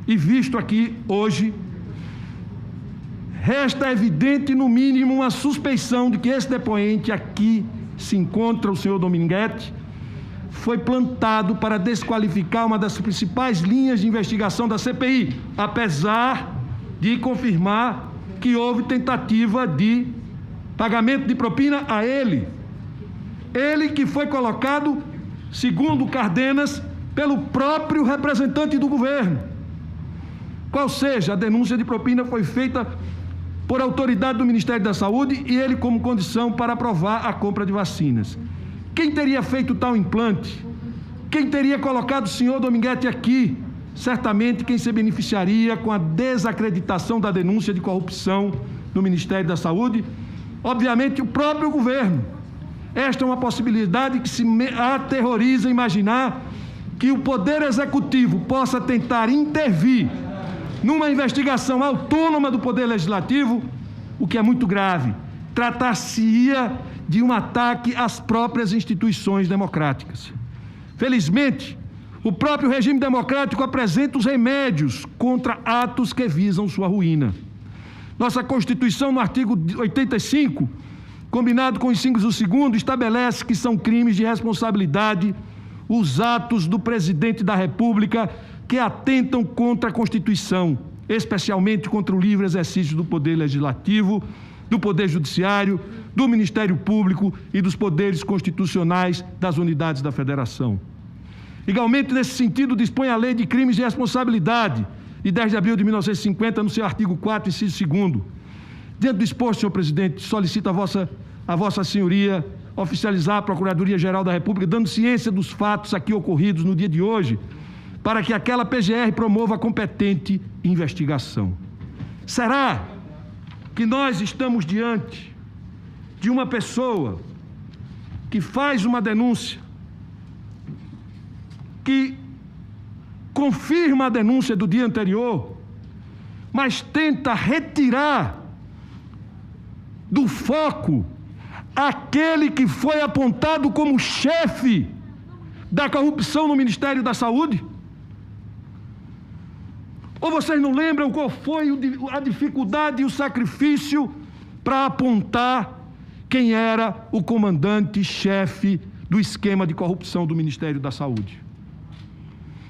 e visto aqui hoje, resta evidente, no mínimo, uma suspeição de que esse depoente aqui se encontra, o senhor Dominguete, foi plantado para desqualificar uma das principais linhas de investigação da CPI, apesar de confirmar que houve tentativa de pagamento de propina a ele. Ele que foi colocado, segundo Cardenas, pelo próprio representante do governo. Qual seja, a denúncia de propina foi feita por autoridade do Ministério da Saúde e ele como condição para aprovar a compra de vacinas. Quem teria feito tal implante? Quem teria colocado o senhor Dominguete aqui? Certamente quem se beneficiaria com a desacreditação da denúncia de corrupção no Ministério da Saúde, obviamente o próprio governo. Esta é uma possibilidade que se aterroriza imaginar que o Poder Executivo possa tentar intervir numa investigação autônoma do Poder Legislativo, o que é muito grave. Tratar-se-ia de um ataque às próprias instituições democráticas. Felizmente, o próprio regime democrático apresenta os remédios contra atos que visam sua ruína. Nossa Constituição, no artigo 85, combinado com os incisos do 2º, estabelece que são crimes de responsabilidade os atos do presidente da República que atentam contra a Constituição, especialmente contra o livre exercício do Poder Legislativo, do Poder Judiciário, do Ministério Público e dos poderes constitucionais das unidades da Federação. Igualmente, nesse sentido, dispõe a Lei de Crimes de Responsabilidade, de 10 de abril de 1950, no seu artigo 4, inciso 2º. Diante do exposto, senhor presidente, solicito a vossa senhoria oficializar a Procuradoria-Geral da República, dando ciência dos fatos aqui ocorridos no dia de hoje, para que aquela PGR promova a competente investigação. Será que nós estamos diante de uma pessoa que faz uma denúncia, que confirma a denúncia do dia anterior, mas tenta retirar do foco aquele que foi apontado como chefe da corrupção no Ministério da Saúde? Ou vocês não lembram qual foi a dificuldade e o sacrifício para apontar quem era o comandante-chefe do esquema de corrupção do Ministério da Saúde?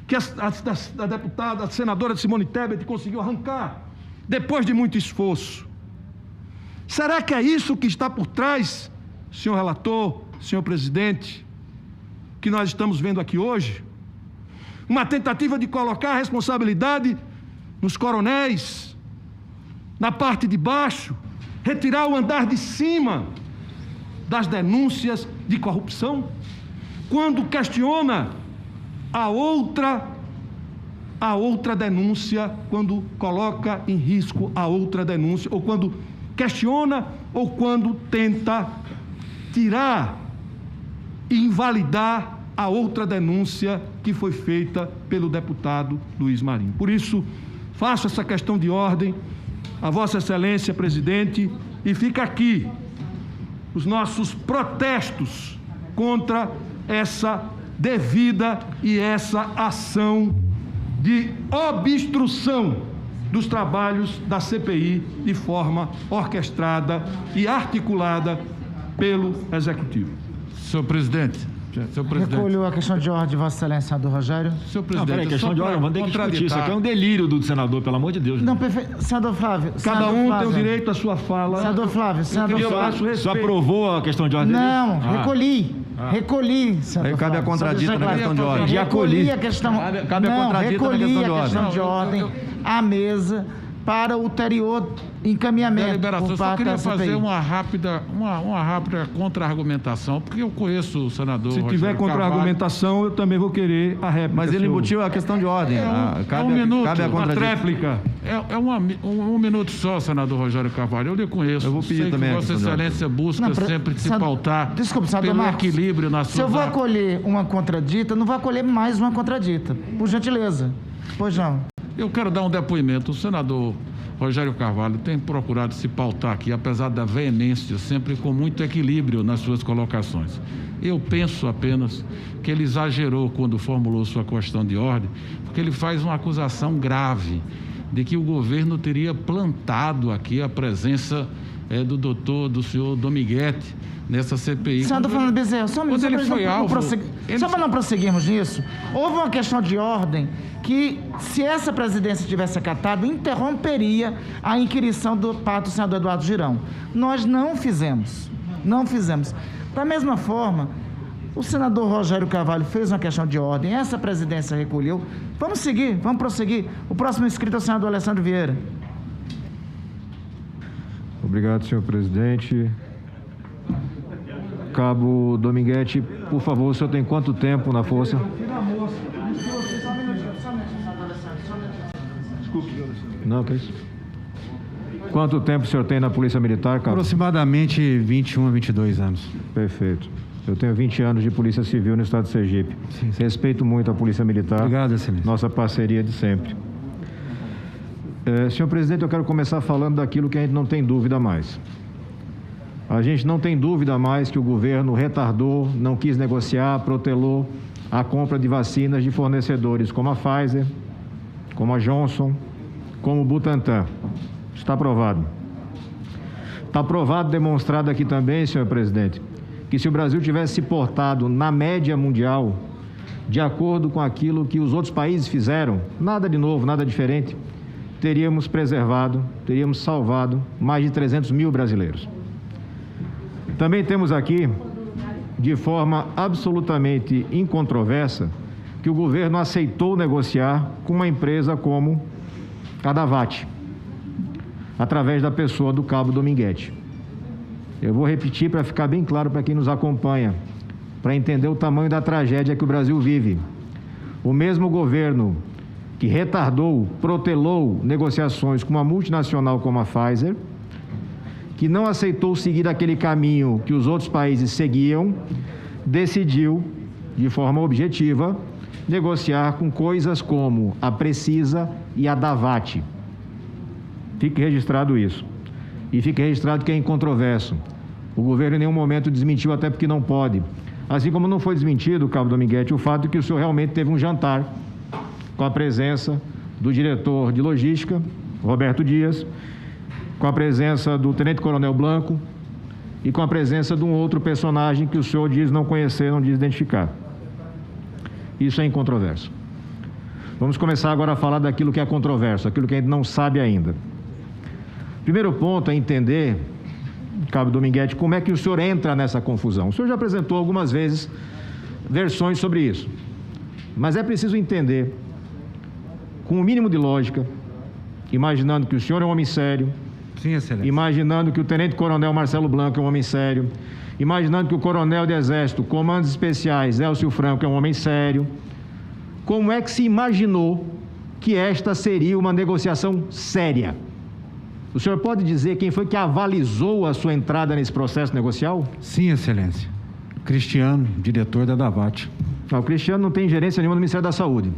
Que a deputada, a senadora Simone Tebet conseguiu arrancar depois de muito esforço. Será que é isso que está por trás, senhor relator, senhor presidente, que nós estamos vendo aqui hoje? Uma tentativa de colocar a responsabilidade nos coronéis, na parte de baixo, retirar o andar de cima das denúncias de corrupção, quando questiona a outra denúncia, quando coloca em risco a outra denúncia, ou quando questiona, ou quando tenta tirar e invalidar a outra denúncia que foi feita pelo deputado Luiz Marinho. Por isso, faço essa questão de ordem a Vossa Excelência, presidente, e fica aqui os nossos protestos contra essa devida e essa ação de obstrução dos trabalhos da CPI de forma orquestrada e articulada pelo Executivo. Senhor presidente. Recolho a questão de ordem de Vossa Excelência, senador Rogério. Senhor presidente, não, peraí, questão de ordem, vamos ter que discutir. Isso aqui é um delírio do senador, pelo amor de Deus. Não, perfeito. Senador Flávio. Cada um tem o direito à sua fala. Senador Flávio, senador Flávio. Só aprovou a questão de ordem? Não, recolhi, senador. Cabe a contradita na questão de ordem. Recolhi a questão. Cabe a contradita na questão de ordem. À mesa para ulterior encaminhamento. Deliberação, eu só queria fazer uma rápida contra-argumentação, porque eu conheço o senador. Se tiver contra-argumentação, eu também vou querer a réplica. Mas ele embutiu a questão de ordem. Cabe a tréplica. Um minuto só, senador Rogério Carvalho. Eu lhe conheço. Eu vou pedir também. Que Vossa Excelência busca sempre se pautar pelo equilíbrio na sua. Se eu vou acolher uma contradita, não vou acolher mais uma contradita. Por gentileza. Pois não. Eu quero dar um depoimento. O senador Rogério Carvalho tem procurado se pautar aqui, apesar da veemência, sempre com muito equilíbrio nas suas colocações. Eu penso apenas que ele exagerou quando formulou sua questão de ordem, porque ele faz uma acusação grave de que o governo teria plantado aqui a presença do senhor Dominguete nessa CPI. Senador Fernando Bezerra, só para não prosseguirmos nisso, houve uma questão de ordem que, se essa presidência tivesse acatado, interromperia a inquirição do parte do senador Eduardo Girão. Nós não fizemos. Da mesma forma, O senador Rogério Carvalho fez uma questão de ordem, essa presidência recolheu. Vamos seguir, vamos prosseguir. O próximo inscrito é o senador Alessandro Vieira. Obrigado, senhor presidente. Cabo Dominguete, por favor, o senhor tem quanto tempo na força? Não, que isso? Quanto tempo o senhor tem na Polícia Militar, Cabo? Aproximadamente 21 a 22 anos. Perfeito. Eu tenho 20 anos de Polícia Civil no estado de Sergipe. Sim. Respeito muito a Polícia Militar. Obrigado, excelência. Nossa parceria de sempre. Senhor presidente, eu quero começar falando daquilo que a gente não tem dúvida mais. A gente não tem dúvida mais que o governo retardou, não quis negociar, protelou a compra de vacinas de fornecedores como a Pfizer, como a Johnson, como o Butantan. Está aprovado. Está aprovado, demonstrado aqui também, senhor presidente, que se o Brasil tivesse se portado na média mundial, de acordo com aquilo que os outros países fizeram, nada de novo, nada diferente, teríamos preservado, teríamos salvado mais de 300 mil brasileiros. Também temos aqui, de forma absolutamente incontroversa, que o governo aceitou negociar com uma empresa como a Davat, através da pessoa do Cabo Dominguete. Eu vou repetir para ficar bem claro para quem nos acompanha, para entender o tamanho da tragédia que o Brasil vive. O mesmo governo que retardou, protelou negociações com uma multinacional como a Pfizer, que não aceitou seguir aquele caminho que os outros países seguiam, decidiu, de forma objetiva, negociar com coisas como a Precisa e a Davat. Fique registrado isso. E fique registrado que é incontroverso. O governo em nenhum momento desmentiu, até porque não pode. Assim como não foi desmentido, Cabo Dominguete, o fato de que o senhor realmente teve um jantar com a presença do diretor de logística, Roberto Dias, com a presença do tenente-coronel Blanco e com a presença de um outro personagem que o senhor diz não conhecer, não diz identificar. Isso é incontroverso. Vamos começar agora a falar daquilo que é controverso, aquilo que a gente não sabe ainda. Primeiro ponto é entender, Cabo Dominguete, como é que o senhor entra nessa confusão. O senhor já apresentou algumas vezes versões sobre isso, mas é preciso entender, com o mínimo de lógica, imaginando que o senhor é um homem sério, sim, excelência, imaginando que o tenente-coronel Marcelo Blanco é um homem sério, imaginando que o coronel de Exército, Comandos Especiais, Elcio Franco, é um homem sério, como é que se imaginou que esta seria uma negociação séria? O senhor pode dizer quem foi que avalizou a sua entrada nesse processo negocial? Sim, excelência. Cristiano, diretor da Davat. O Cristiano não tem gerência nenhuma no Ministério da Saúde.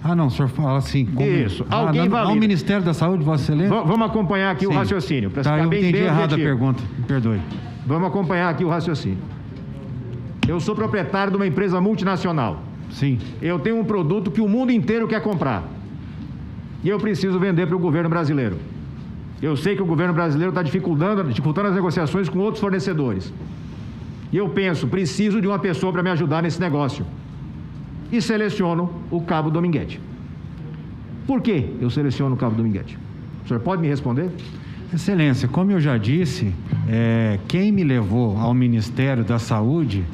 Ah, não, o senhor fala assim... Como... Isso. Alguém valida. Ao Ministério da Saúde, Vossa Excelência? Vamos acompanhar aqui o raciocínio. Tá, eu entendi errado a pergunta, me perdoe. Vamos acompanhar aqui o raciocínio. Eu sou proprietário de uma empresa multinacional. Sim. Eu tenho um produto que o mundo inteiro quer comprar. E eu preciso vender para o governo brasileiro. Eu sei que o governo brasileiro está dificultando as negociações com outros fornecedores. E eu penso, preciso de uma pessoa para me ajudar nesse negócio. E seleciono o Cabo Dominguete. Por que eu seleciono o Cabo Dominguete? O senhor pode me responder? Excelência, como eu já disse, quem me levou ao Ministério da Saúde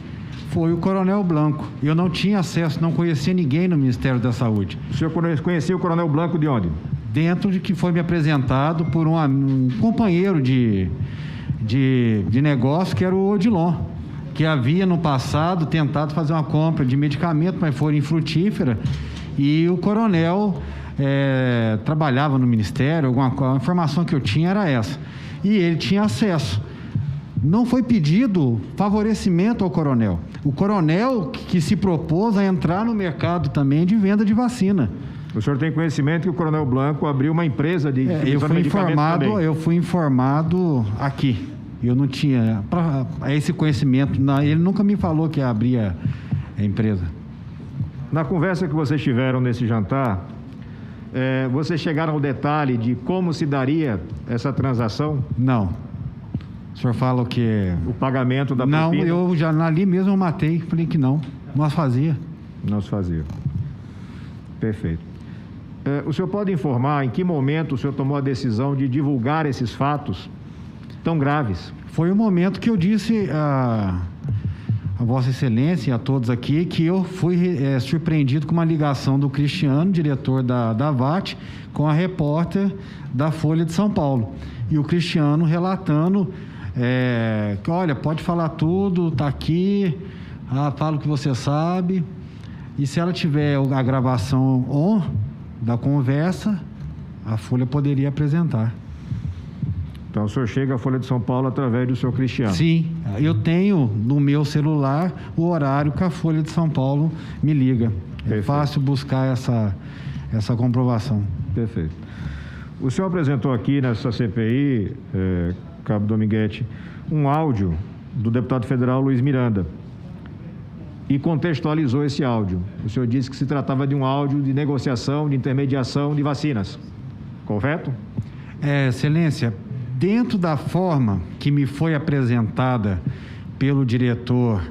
foi o Coronel Blanco. Eu não tinha acesso, não conhecia ninguém no Ministério da Saúde. O senhor conhecia o Coronel Blanco de onde? Dentro de que foi me apresentado por um companheiro de negócio, que era o Odilon, que havia no passado tentado fazer uma compra de medicamento, mas foi infrutífera, e o coronel trabalhava no Ministério, a informação que eu tinha era essa, e ele tinha acesso. Não foi pedido favorecimento ao coronel. O coronel que se propôs a entrar no mercado também de venda de vacina. O senhor tem conhecimento que o Coronel Blanco abriu uma empresa de eu fui informado aqui. Eu não tinha esse conhecimento. Ele nunca me falou que abria a empresa. Na conversa que vocês tiveram nesse jantar, vocês chegaram ao detalhe de como se daria essa transação? Não. O senhor fala o que? O pagamento da propina? Não, eu já ali mesmo eu matei. Falei que não. Nós fazia. Nós fazia. Perfeito. O senhor pode informar em que momento o senhor tomou a decisão de divulgar esses fatos tão graves? Foi o momento que eu disse a Vossa Excelência e a todos aqui que eu fui surpreendido com uma ligação do Cristiano, diretor da VAT, com a repórter da Folha de São Paulo. E o Cristiano relatando que, olha, pode falar tudo, está aqui, fala o que você sabe. E se ela tiver a gravação da conversa, a Folha poderia apresentar. Então, o senhor chega à Folha de São Paulo através do seu Cristiano? Sim, eu tenho no meu celular o horário que a Folha de São Paulo me liga. Perfeito. É fácil buscar essa comprovação. Perfeito. O senhor apresentou aqui nessa CPI, Cabo Dominguete, um áudio do deputado federal Luiz Miranda e contextualizou esse áudio. O senhor disse que se tratava de um áudio de negociação, de intermediação de vacinas. Correto? Excelência, dentro da forma que me foi apresentada pelo diretor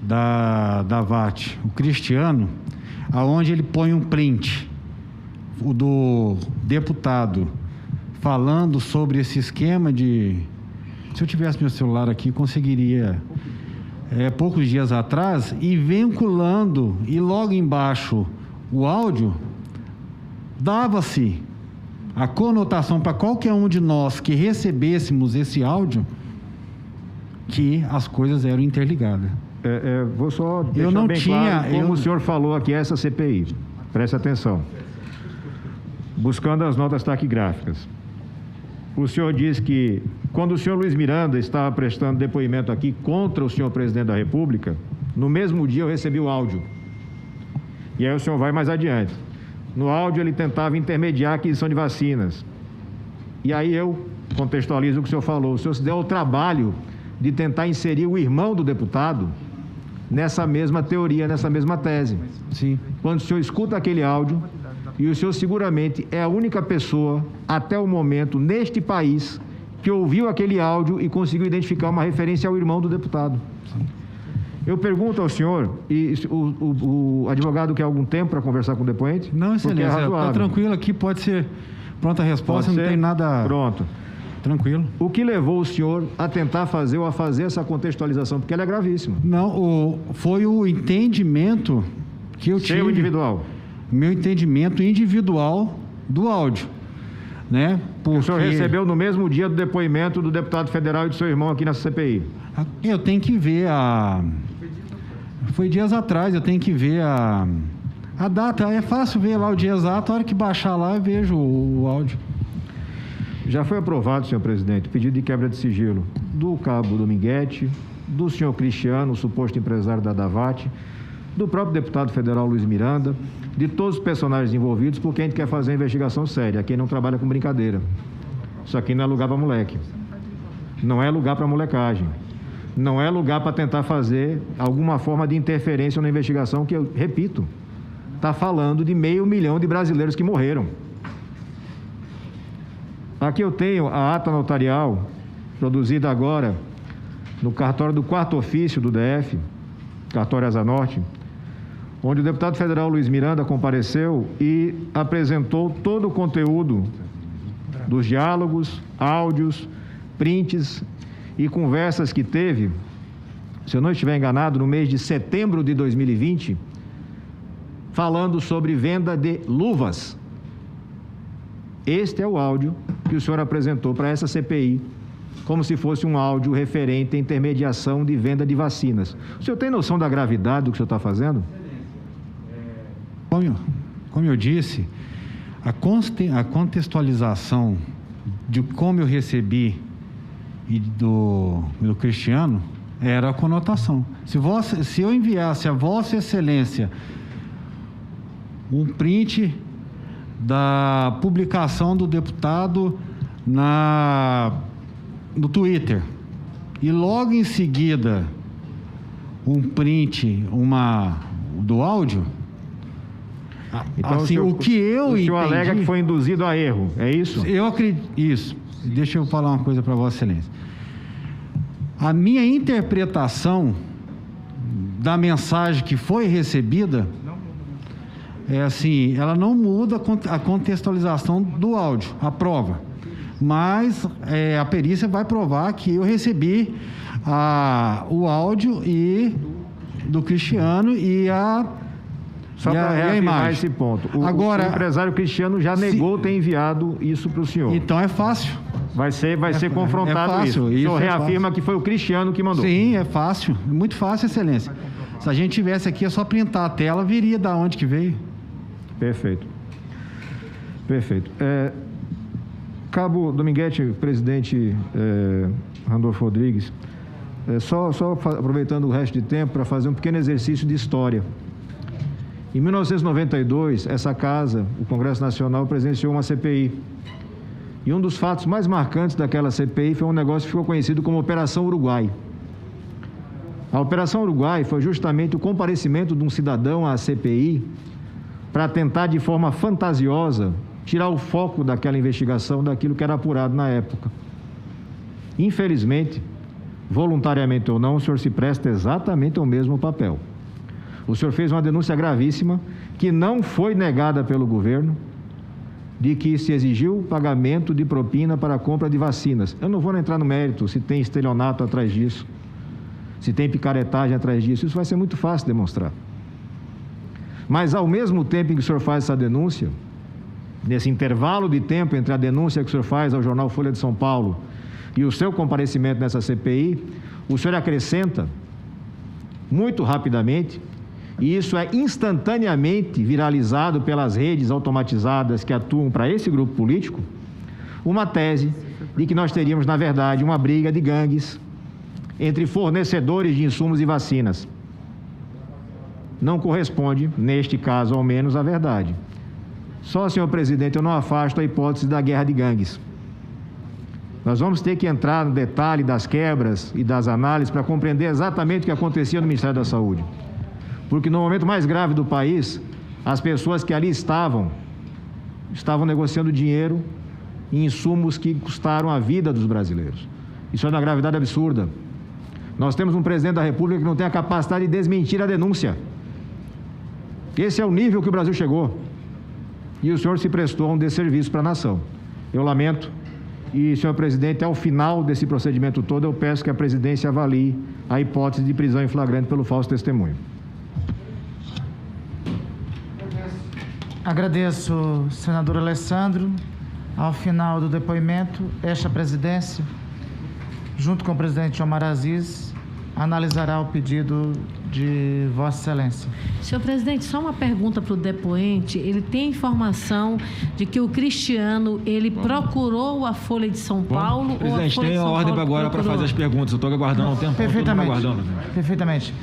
da VAT, o Cristiano, aonde ele põe um print do deputado falando sobre esse esquema de... Se eu tivesse meu celular aqui, conseguiria, poucos dias atrás, e vinculando, e logo embaixo o áudio, dava-se a conotação para qualquer um de nós que recebêssemos esse áudio que as coisas eram interligadas. Vou só deixar bem claro como o senhor falou aqui essa CPI. Preste atenção. Buscando as notas taquigráficas. O senhor diz que quando o senhor Luiz Miranda estava prestando depoimento aqui contra o senhor presidente da República, no mesmo dia eu recebi o áudio. E aí o senhor vai mais adiante. No áudio ele tentava intermediar a aquisição de vacinas. E aí eu contextualizo o que o senhor falou. O senhor se deu ao trabalho de tentar inserir o irmão do deputado nessa mesma teoria, nessa mesma tese. Sim. Quando o senhor escuta aquele áudio, e o senhor seguramente é a única pessoa, até o momento, neste país, que ouviu aquele áudio e conseguiu identificar uma referência ao irmão do deputado. Sim. Eu pergunto ao senhor, e o advogado quer algum tempo para conversar com o depoente? Não, excelência, está tranquilo aqui, pode ser pronta a resposta, não tem nada... Pronto. Tranquilo. O que levou o senhor a tentar fazer ou a fazer essa contextualização? Porque ela é gravíssima. Não, foi o entendimento que eu tive... Seu individual? Meu entendimento individual do áudio, né? Porque... O senhor recebeu no mesmo dia do depoimento do deputado federal e do seu irmão aqui na CPI? Eu tenho que ver Foi dias atrás, eu tenho que ver a data. É fácil ver lá o dia exato, a hora que baixar lá eu vejo o áudio. Já foi aprovado, senhor presidente, o pedido de quebra de sigilo do cabo Dominguete, do senhor Cristiano, o suposto empresário da VAT, do próprio deputado federal Luiz Miranda, de todos os personagens envolvidos, porque a gente quer fazer uma investigação séria. Aqui não trabalha com brincadeira. Isso aqui não é lugar para moleque. Não é lugar para molecagem. Não é lugar para tentar fazer alguma forma de interferência na investigação que, eu repito, está falando de 500 mil de brasileiros que morreram. Aqui eu tenho a ata notarial, produzida agora no cartório do 4º ofício do DF, cartório Asa Norte, onde o deputado federal Luiz Miranda compareceu e apresentou todo o conteúdo dos diálogos, áudios, prints e conversas que teve, se eu não estiver enganado, no mês de setembro de 2020, falando sobre venda de luvas. Este é o áudio que o senhor apresentou para essa CPI, como se fosse um áudio referente à intermediação de venda de vacinas. O senhor tem noção da gravidade do que o senhor está fazendo? Como eu disse, a contextualização de como eu recebi e do Cristiano era a conotação. Se eu enviasse a Vossa Excelência um print da publicação do deputado no Twitter e logo em seguida um print do áudio, então, assim, o que eu entendi... O senhor alega que foi induzido a erro, é isso? Eu acredito... Isso. Deixa eu falar uma coisa para Vossa Excelência. A minha interpretação da mensagem que foi recebida é assim, ela não muda a contextualização do áudio, a prova. Mas a perícia vai provar que eu recebi o áudio e do Cristiano e a Só para reafirmar esse ponto. Agora, o empresário Cristiano já negou ter enviado isso para o senhor. Então é fácil. Vai ser confrontado fácil, isso. O senhor reafirma que foi o Cristiano que mandou. Sim, é fácil. Muito fácil, Excelência. Se a gente tivesse aqui, é só printar a tela, viria da onde que veio. Perfeito. Cabo Dominguete, presidente Randolfo Rodrigues, só aproveitando o resto de tempo para fazer um pequeno exercício de história. Em 1992, essa casa, o Congresso Nacional, presenciou uma CPI. E um dos fatos mais marcantes daquela CPI foi um negócio que ficou conhecido como Operação Uruguai. A Operação Uruguai foi justamente o comparecimento de um cidadão à CPI para tentar, de forma fantasiosa, tirar o foco daquela investigação daquilo que era apurado na época. Infelizmente, voluntariamente ou não, o senhor se presta exatamente ao mesmo papel. O senhor fez uma denúncia gravíssima que não foi negada pelo governo, de que se exigiu pagamento de propina para a compra de vacinas. Eu não vou entrar no mérito se tem estelionato atrás disso, se tem picaretagem atrás disso, isso vai ser muito fácil demonstrar. Mas, ao mesmo tempo em que o senhor faz essa denúncia, nesse intervalo de tempo entre a denúncia que o senhor faz ao jornal Folha de São Paulo e o seu comparecimento nessa CPI, o senhor acrescenta, muito rapidamente, e isso é instantaneamente viralizado pelas redes automatizadas que atuam para esse grupo político, uma tese de que nós teríamos, na verdade, uma briga de gangues entre fornecedores de insumos e vacinas. Não corresponde, neste caso ao menos, à verdade. Só, senhor presidente, eu não afasto a hipótese da guerra de gangues. Nós vamos ter que entrar no detalhe das quebras e das análises para compreender exatamente o que acontecia no Ministério da Saúde. Porque no momento mais grave do país, as pessoas que ali estavam negociando dinheiro em insumos que custaram a vida dos brasileiros. Isso é uma gravidade absurda. Nós temos um presidente da República que não tem a capacidade de desmentir a denúncia. Esse é o nível que o Brasil chegou. E o senhor se prestou a um desserviço para a nação. Eu lamento. E, senhor presidente, ao final desse procedimento todo, eu peço que a presidência avalie a hipótese de prisão em flagrante pelo falso testemunho. Agradeço, senador Alessandro. Ao final do depoimento, esta presidência, junto com o presidente Omar Aziz, analisará o pedido de Vossa Excelência. Senhor presidente, só uma pergunta para o depoente. Ele tem informação de que o Cristiano, ele procurou a Folha de São Paulo? Presidente, tem a ordem agora para fazer as perguntas. Eu estou aguardando um tempo. Perfeitamente.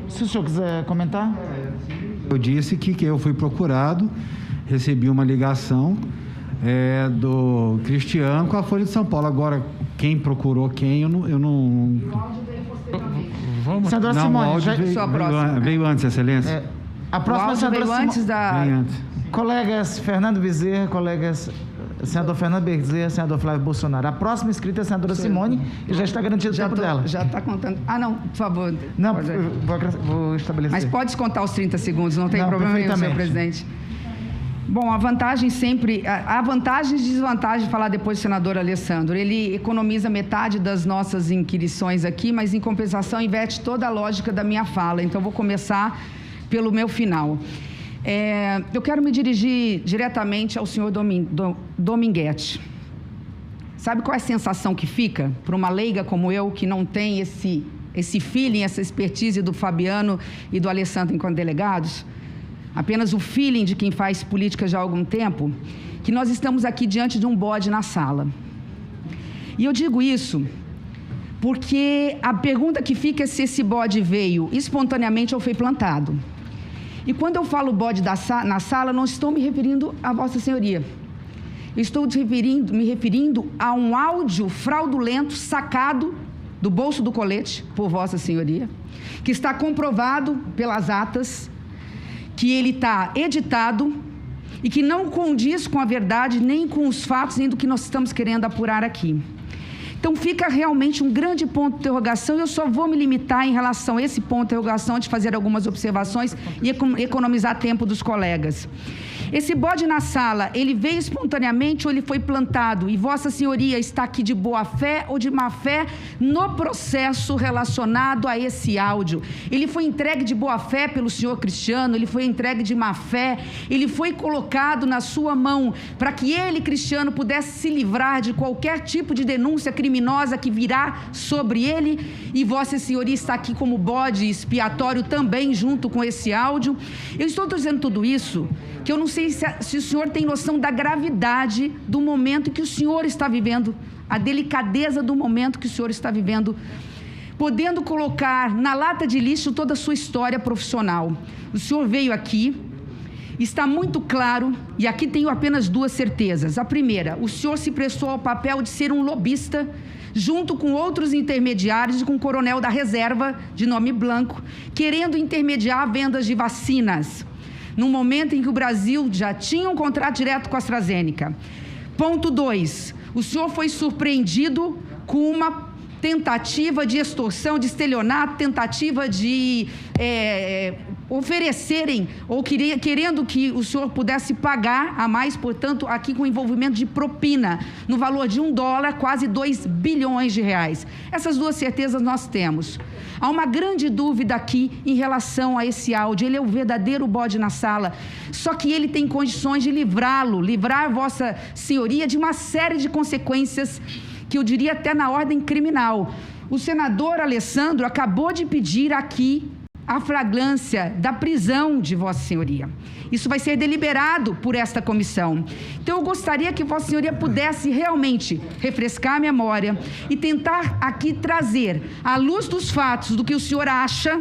Se o senhor quiser comentar. Eu disse que eu fui procurado, recebi uma ligação do Cristiano com a Folha de São Paulo. Agora, quem procurou quem, eu não... Senadora Simone, veio antes, Excelência. A próxima senadora veio antes da... Veio antes. Colegas Fernando Bezerra, senador Fernando Bezerra, senador Flávio Bolsonaro. A próxima inscrita é a senadora Simone e já está garantido o tempo dela. Já está contando. Não, por favor. Não, vou estabelecer. Mas pode descontar os 30 segundos, não tem problema nenhum, senhor presidente. Bom, a vantagem sempre... Há vantagens e desvantagens de falar depois do senador Alessandro. Ele economiza metade das nossas inquirições aqui, mas, em compensação, inverte toda a lógica da minha fala. Então, vou começar pelo meu final. Eu quero me dirigir diretamente ao senhor Dominguete. Sabe qual é a sensação que fica para uma leiga como eu, que não tem esse feeling, essa expertise do Fabiano e do Alessandro enquanto delegados? Apenas o feeling de quem faz política já há algum tempo, que nós estamos aqui diante de um bode na sala. E eu digo isso porque a pergunta que fica é se esse bode veio espontaneamente ou foi plantado. E quando eu falo bode na sala, não estou me referindo a Vossa Senhoria. Estou me referindo a um áudio fraudulento sacado do bolso do colete por Vossa Senhoria, que está comprovado pelas atas, que ele está editado e que não condiz com a verdade, nem com os fatos, nem do que nós estamos querendo apurar aqui. Então, fica realmente um grande ponto de interrogação, e eu só vou me limitar em relação a esse ponto de interrogação de fazer algumas observações e economizar tempo dos colegas. Esse bode na sala, ele veio espontaneamente ou ele foi plantado? E Vossa Senhoria está aqui de boa fé ou de má fé no processo relacionado a esse áudio? Ele foi entregue de boa fé pelo senhor Cristiano? Ele foi entregue de má fé? Ele foi colocado na sua mão para que ele, Cristiano, pudesse se livrar de qualquer tipo de denúncia criminosa que virá sobre ele? E Vossa Senhoria está aqui como bode expiatório também junto com esse áudio? Eu estou dizendo tudo isso que eu não sei se o senhor tem noção da gravidade do momento que o senhor está vivendo, a delicadeza do momento que o senhor está vivendo, podendo colocar na lata de lixo toda a sua história profissional. O senhor veio aqui, está muito claro, e aqui tenho apenas duas certezas. A primeira, o senhor se prestou ao papel de ser um lobista, junto com outros intermediários e com o coronel da reserva, de nome Blanco, querendo intermediar vendas de vacinas, no momento em que o Brasil já tinha um contrato direto com a AstraZeneca. Ponto 2, o senhor foi surpreendido com uma tentativa de extorsão, de estelionato, tentativa de oferecerem, ou querendo que o senhor pudesse pagar a mais, portanto, aqui com envolvimento de propina, no valor de $1, quase 2 bilhões de reais. Essas duas certezas nós temos. Há uma grande dúvida aqui em relação a esse áudio. Ele é o verdadeiro bode na sala, só que ele tem condições de livrar Vossa Senhoria de uma série de consequências que eu diria até na ordem criminal. O senador Alessandro acabou de pedir aqui a flagrância da prisão de Vossa Senhoria. Isso vai ser deliberado por esta comissão. Então, eu gostaria que Vossa Senhoria pudesse realmente refrescar a memória e tentar aqui trazer, à luz dos fatos, do que o senhor acha,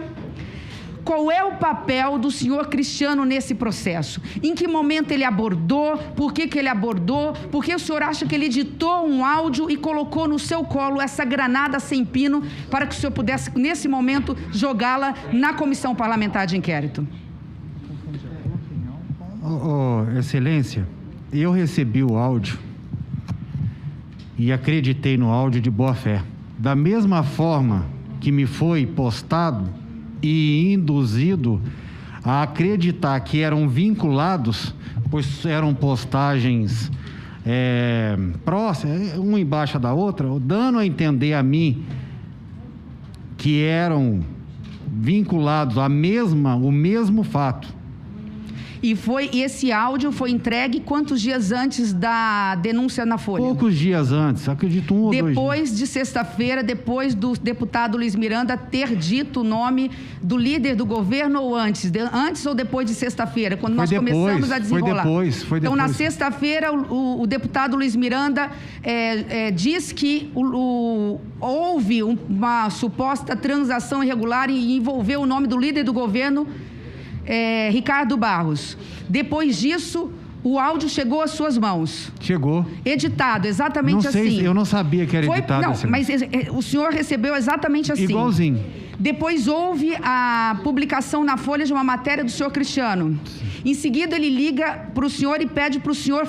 qual é o papel do senhor Cristiano nesse processo? Em que momento ele abordou? Por que ele abordou? Por que o senhor acha que ele editou um áudio e colocou no seu colo essa granada sem pino para que o senhor pudesse, nesse momento, jogá-la na comissão parlamentar de inquérito? Excelência, eu recebi o áudio e acreditei no áudio de boa fé. Da mesma forma que me foi postado e induzido a acreditar que eram vinculados, pois eram postagens próximas, uma embaixo da outra, dando a entender a mim que eram vinculados o mesmo fato. E esse áudio foi entregue quantos dias antes da denúncia na Folha? Poucos dias antes, acredito 1 ou 2 dias. Depois de sexta-feira, depois do deputado Luiz Miranda ter dito o nome do líder do governo, ou antes? Antes ou depois de sexta-feira, quando nós começamos a desenrolar? Foi depois. Então, na sexta-feira, o deputado Luiz Miranda diz que houve uma suposta transação irregular e envolveu o nome do líder do governo, Ricardo Barros. Depois disso, o áudio chegou às suas mãos. Chegou. Editado, exatamente assim. Eu não sabia que era editado assim. Não, mas o senhor recebeu exatamente assim. Igualzinho. Depois houve a publicação na Folha de uma matéria do senhor Cristiano. Em seguida, ele liga para o senhor e pede para o senhor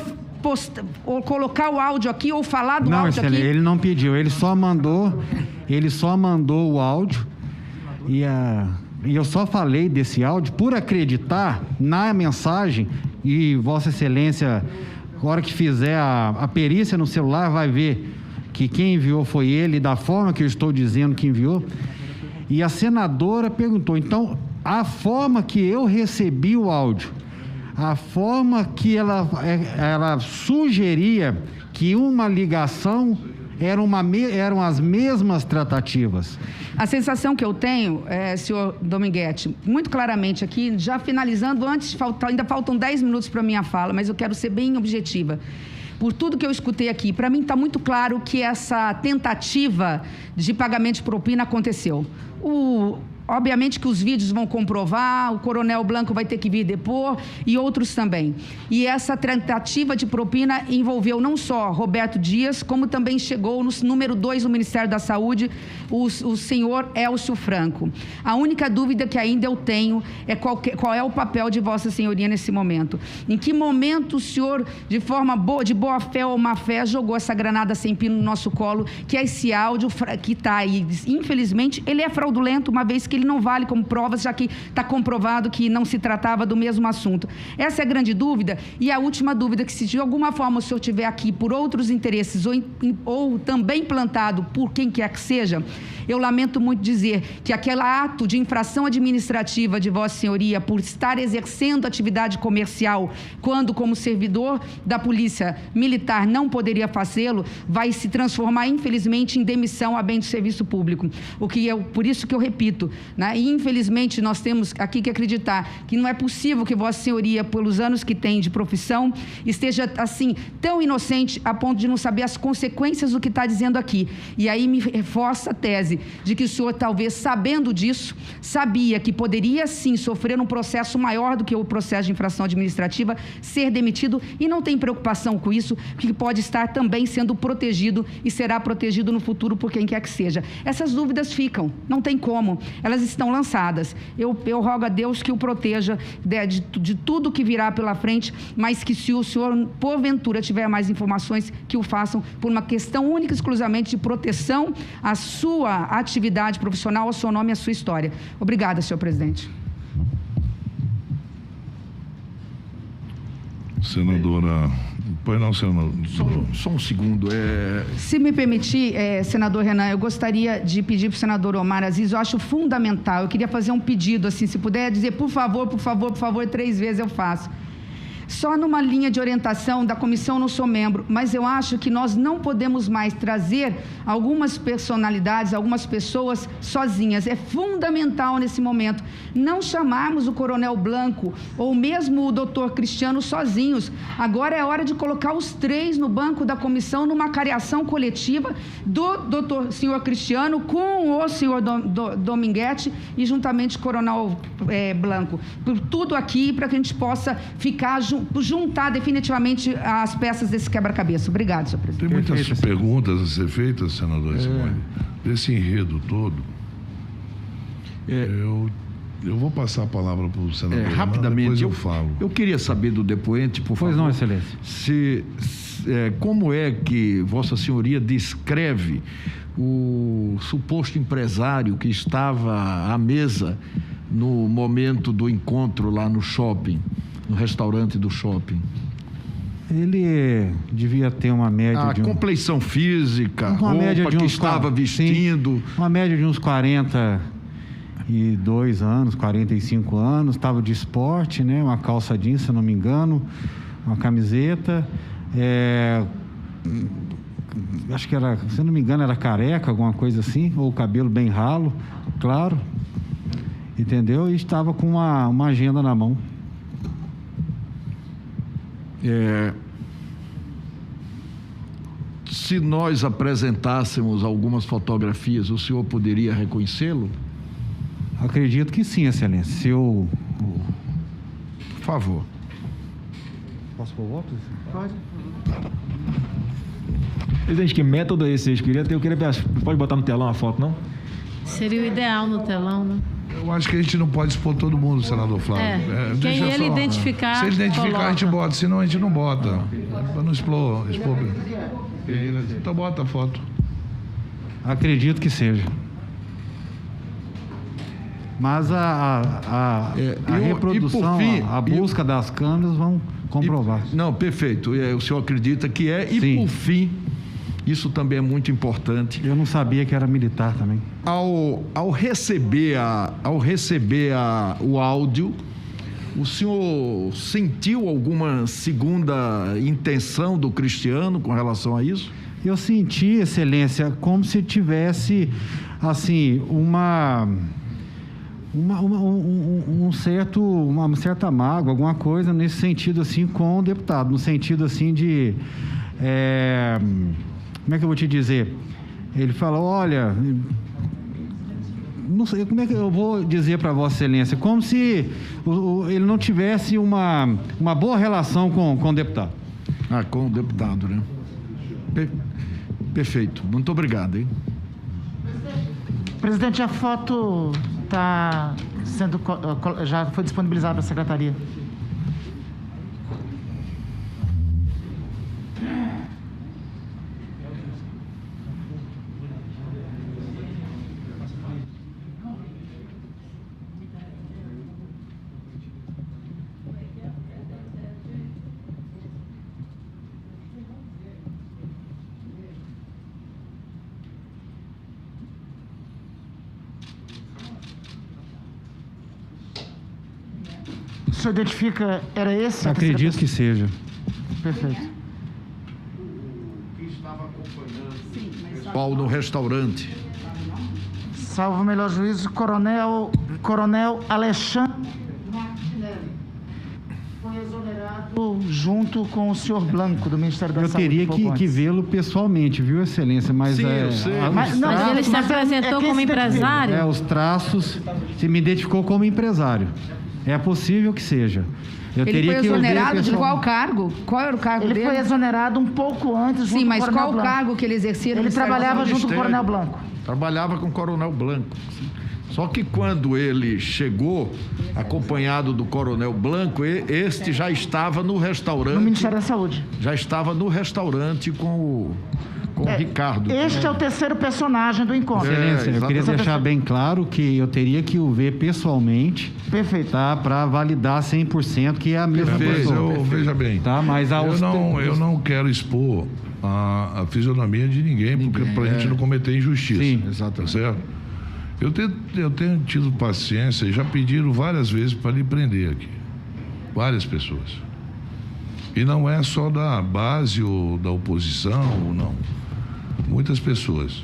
ou colocar o áudio aqui ou falar do áudio aqui. Ele não pediu, ele só mandou o áudio e eu só falei desse áudio por acreditar na mensagem, e Vossa Excelência, na hora que fizer a perícia no celular, vai ver que quem enviou foi ele, da forma que eu estou dizendo que enviou. E a senadora perguntou, então, a forma que eu recebi o áudio, a forma que ela sugeria que uma ligação eram as mesmas tratativas. A sensação que eu tenho, senhor Dominguete, muito claramente aqui, já finalizando, ainda faltam 10 minutos para a minha fala, mas eu quero ser bem objetiva. Por tudo que eu escutei aqui, para mim está muito claro que essa tentativa de pagamento de propina aconteceu. Obviamente que os vídeos vão comprovar, o Coronel Blanco vai ter que vir depor e outros também. E essa tentativa de propina envolveu não só Roberto Dias, como também chegou no número 2 do Ministério da Saúde, o senhor Elcio Franco. A única dúvida que ainda eu tenho é qual é o papel de Vossa Senhoria nesse momento. Em que momento o senhor, de forma de boa fé ou má fé, jogou essa granada sem pino no nosso colo, que é esse áudio que está aí. Infelizmente, ele é fraudulento, uma vez que ele não vale como prova, já que está comprovado que não se tratava do mesmo assunto. Essa é a grande dúvida. E a última dúvida, que se de alguma forma o senhor estiver aqui por outros interesses ou também plantado por quem quer que seja, eu lamento muito dizer que aquele ato de infração administrativa de Vossa Senhoria por estar exercendo atividade comercial, quando como servidor da Polícia Militar não poderia fazê-lo, vai se transformar, infelizmente, em demissão a bem do serviço público. Por isso que eu repito, né? E, infelizmente, nós temos aqui que acreditar que não é possível que Vossa Senhoria, pelos anos que tem de profissão, esteja, assim, tão inocente a ponto de não saber as consequências do que está dizendo aqui. E aí me reforça a tese de que o senhor, talvez sabendo disso, sabia que poderia sim sofrer um processo maior do que o processo de infração administrativa, ser demitido e não tem preocupação com isso, que pode estar também sendo protegido e será protegido no futuro por quem quer que seja. Essas dúvidas ficam, não tem como, elas estão lançadas. Eu rogo a Deus que o proteja de tudo que virá pela frente, mas que se o senhor, porventura, tiver mais informações, que o façam por uma questão única e exclusivamente de proteção à sua atividade profissional, ao seu nome e à sua história. Obrigada, senhor presidente. Senadora... Pois não, senador. Só um segundo. Se me permitir, senador Renan, eu gostaria de pedir para o senador Omar Aziz, eu acho fundamental, eu queria fazer um pedido, assim, se puder dizer por favor, 3 vezes eu faço. Só numa linha de orientação da comissão, não sou membro, mas eu acho que nós não podemos mais trazer algumas personalidades, algumas pessoas sozinhas. É fundamental nesse momento não chamarmos o Coronel Blanco ou mesmo o doutor Cristiano sozinhos. Agora é hora de colocar os 3 no banco da comissão numa cariação coletiva do senhor Cristiano com o senhor Dominguete e juntamente com o Coronel Blanco. Por tudo aqui para que a gente possa juntar definitivamente as peças desse quebra-cabeça. Obrigado, senhor presidente. Tem muitas perguntas a ser feitas, senador Simone, desse enredo todo. Eu vou passar a palavra para o senador. Rapidamente, depois eu falo. Eu queria saber do depoente, por favor. Pois não, excelência. Como é que Vossa Senhoria descreve o suposto empresário que estava à mesa no momento do encontro lá no shopping, no restaurante do shopping? Ele devia ter uma média de... compleição física, uma roupa média de que uns estava vestindo... Sim, uma média de uns 42 anos, 45 anos, estava de esporte, né? Uma calça jeans, se eu não me engano, uma camiseta, acho que era, se eu não me engano, era careca, alguma coisa assim, ou cabelo bem ralo, claro, entendeu? E estava com uma agenda na mão. Se nós apresentássemos algumas fotografias, o senhor poderia reconhecê-lo? Acredito que sim, excelência. Por favor. Posso pôr o óculos? Pode. Presidente, que método é esse? Eu queria pode botar no telão a foto, não? Seria o ideal no telão, né? Eu acho que a gente não pode expor todo mundo, senador Flávio. Quem ele identificar, se ele identificar, coloca. A gente bota, senão a gente não bota. Para não expor. Então bota a foto. Acredito que seja. Mas a reprodução, a busca das câmeras vão comprovar. Não, perfeito. O senhor acredita que é. E sim. Por fim, isso também é muito importante. Eu não sabia que era militar também. Ao receber o áudio, o senhor sentiu alguma segunda intenção do Cristiano com relação a isso? Eu senti, excelência, como se tivesse, assim, uma certa mágoa, alguma coisa nesse sentido, assim, com o deputado, no sentido, assim, de... como é que eu vou te dizer? Ele falou, olha, não sei como é que eu vou dizer para Vossa Excelência, como se ele não tivesse uma boa relação com o deputado. Com o deputado, né? Perfeito. Muito obrigado, hein? Presidente, a foto já foi disponibilizada para a secretaria. O senhor identifica, era esse? Acredito que seja. Perfeito. Que estava acompanhando o pessoal no restaurante. Salvo o melhor juízo, Coronel Alexandre Martinelli foi exonerado junto com o senhor Blanco, do Ministério da Saúde. Eu teria que vê-lo pessoalmente, viu, Excelência? Mas, sim, eu sei. Mas ele se apresentou como empresário? Os traços, se me identificou como empresário. É possível que seja. Ele foi exonerado de qual cargo? Qual era o cargo dele? Ele foi exonerado um pouco antes. Sim, mas qual o cargo que ele exercia? Ele trabalhava junto com o Coronel Blanco. Trabalhava com o Coronel Blanco. Só que quando ele chegou, acompanhado do Coronel Blanco, este já estava no restaurante. No Ministério da Saúde. Já estava no restaurante com o Ricardo. Este é o terceiro personagem do encontro. Excelência, eu queria deixar bem claro que eu teria que o ver pessoalmente. Perfeito. Tá, para validar 100% que é a mesma pessoa. Veja bem, tá, mas eu não quero expor a fisionomia de ninguém, porque para a gente não cometer injustiça. Sim, exato. Certo? Eu tenho tido paciência e já pediram várias vezes para lhe prender aqui. Várias pessoas. E não é só da base ou da oposição, ou não. Muitas pessoas.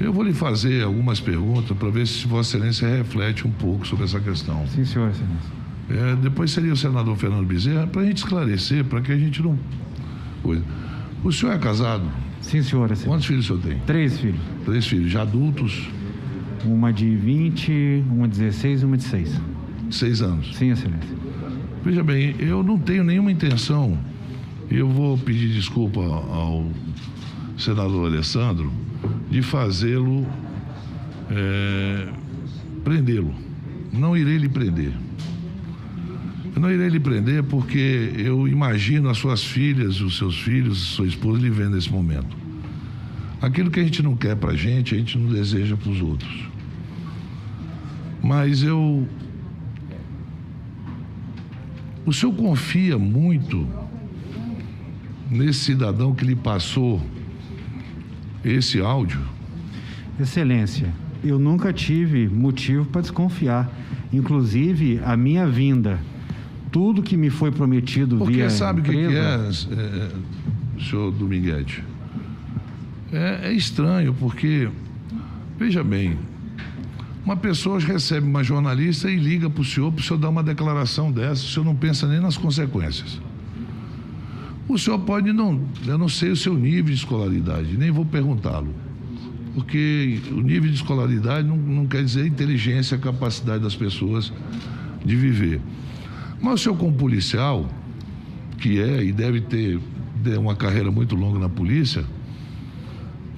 Eu vou lhe fazer algumas perguntas para ver se Vossa Excelência reflete um pouco sobre essa questão. Sim, senhor, Excelência. Depois seria o senador Fernando Bezerra, para a gente esclarecer, para que a gente não... O senhor é casado? Sim, senhor, Excelência. Quantos filhos o senhor tem? 3 filhos. 3 filhos, já adultos? Uma de 20, uma de 16 e uma de 6. 6 anos? Sim, Excelência. Veja bem, eu não tenho nenhuma intenção, eu vou pedir desculpa ao senador Alessandro, de fazê-lo, prendê-lo. Não irei lhe prender. Eu não irei lhe prender porque eu imagino as suas filhas, os seus filhos, sua esposa lhe vendo nesse momento. Aquilo que a gente não quer pra gente, a gente não deseja para os outros. Mas o senhor confia muito nesse cidadão que lhe passou esse áudio? Excelência, eu nunca tive motivo para desconfiar. Inclusive, a minha vinda, tudo que me foi prometido via empresa... Porque sabe o que é, senhor Dominguete? É estranho, porque, veja bem, uma pessoa recebe uma jornalista e liga para o senhor dar uma declaração dessa, o senhor não pensa nem nas consequências. O senhor pode não... Eu não sei o seu nível de escolaridade, nem vou perguntá-lo. Porque o nível de escolaridade não quer dizer a inteligência, a capacidade das pessoas de viver. Mas o senhor, como policial, que e deve ter uma carreira muito longa na polícia,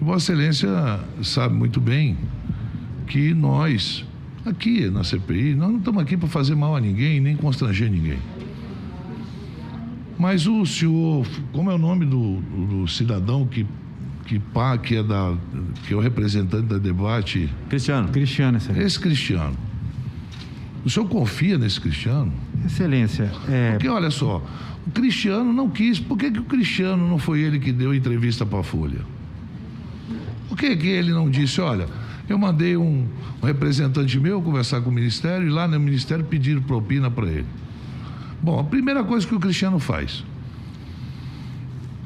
Vossa Excelência sabe muito bem que nós, aqui na CPI, nós não estamos aqui para fazer mal a ninguém, nem constranger ninguém. Mas o senhor, como é o nome do cidadão que é o representante da debate? Cristiano, Excelência. Esse Cristiano. O senhor confia nesse Cristiano? Excelência, Porque, olha só, o Cristiano não quis. Por que o Cristiano não foi ele que deu entrevista para a Folha? Por que ele não disse, olha, eu mandei um representante meu conversar com o Ministério e lá no Ministério pediram propina para ele? Bom, a primeira coisa que o Cristiano faz,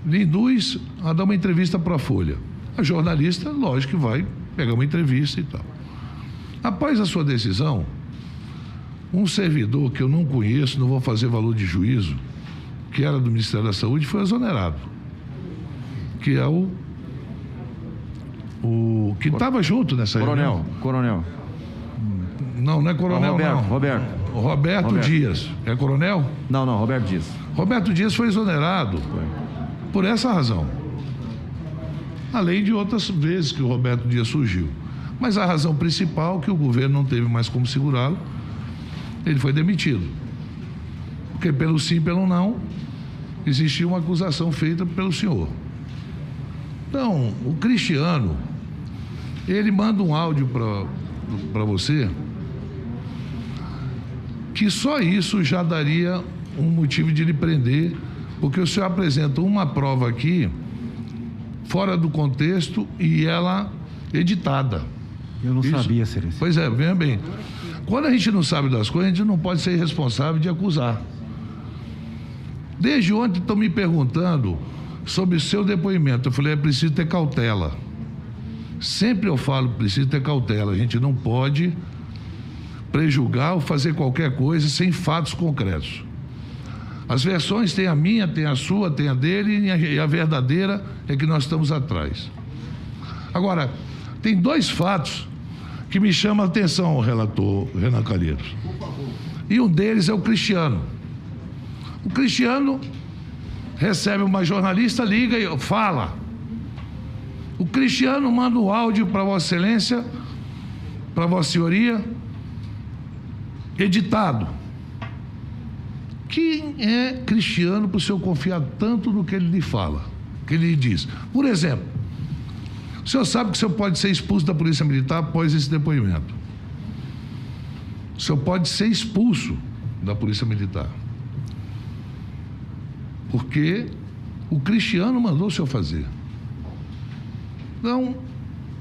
lhe induz a dar uma entrevista para a Folha. A jornalista, lógico que vai pegar uma entrevista e tal. Após a sua decisão, um servidor que eu não conheço, não vou fazer valor de juízo, que era do Ministério da Saúde, foi exonerado. Que é o que estava junto nessa reunião. Coronel. Não é coronel, não. Roberto Dias. É coronel? Não, Roberto Dias. Roberto Dias foi exonerado por essa razão. Além de outras vezes que o Roberto Dias surgiu. Mas a razão principal, que o governo não teve mais como segurá-lo, ele foi demitido. Porque pelo sim, pelo não, existia uma acusação feita pelo senhor. Então, o Cristiano, ele manda um áudio para você, que só isso já daria um motivo de lhe prender, porque o senhor apresenta uma prova aqui, fora do contexto, e ela editada. Eu não sabia, Excelência. Pois é, venha bem. Quando a gente não sabe das coisas, a gente não pode ser irresponsável de acusar. Desde ontem estão me perguntando sobre o seu depoimento. Eu falei, é preciso ter cautela. Sempre eu falo, preciso ter cautela. A gente não pode prejulgar ou fazer qualquer coisa sem fatos concretos. As versões tem a minha, tem a sua, tem a dele, e a verdadeira é que nós estamos atrás. Agora, tem dois fatos que me chamam a atenção, relator Renan Calheiros. E um deles é o Cristiano. O Cristiano recebe uma jornalista, liga e fala. O Cristiano manda um áudio para Vossa Excelência, para Vossa Senhoria, editado. Quem é Cristiano para o senhor confiar tanto no que ele lhe fala, que ele lhe diz? Por exemplo, o senhor sabe que o senhor pode ser expulso da Polícia Militar após esse depoimento. O senhor pode ser expulso da Polícia Militar. Porque o Cristiano mandou o senhor fazer. Então,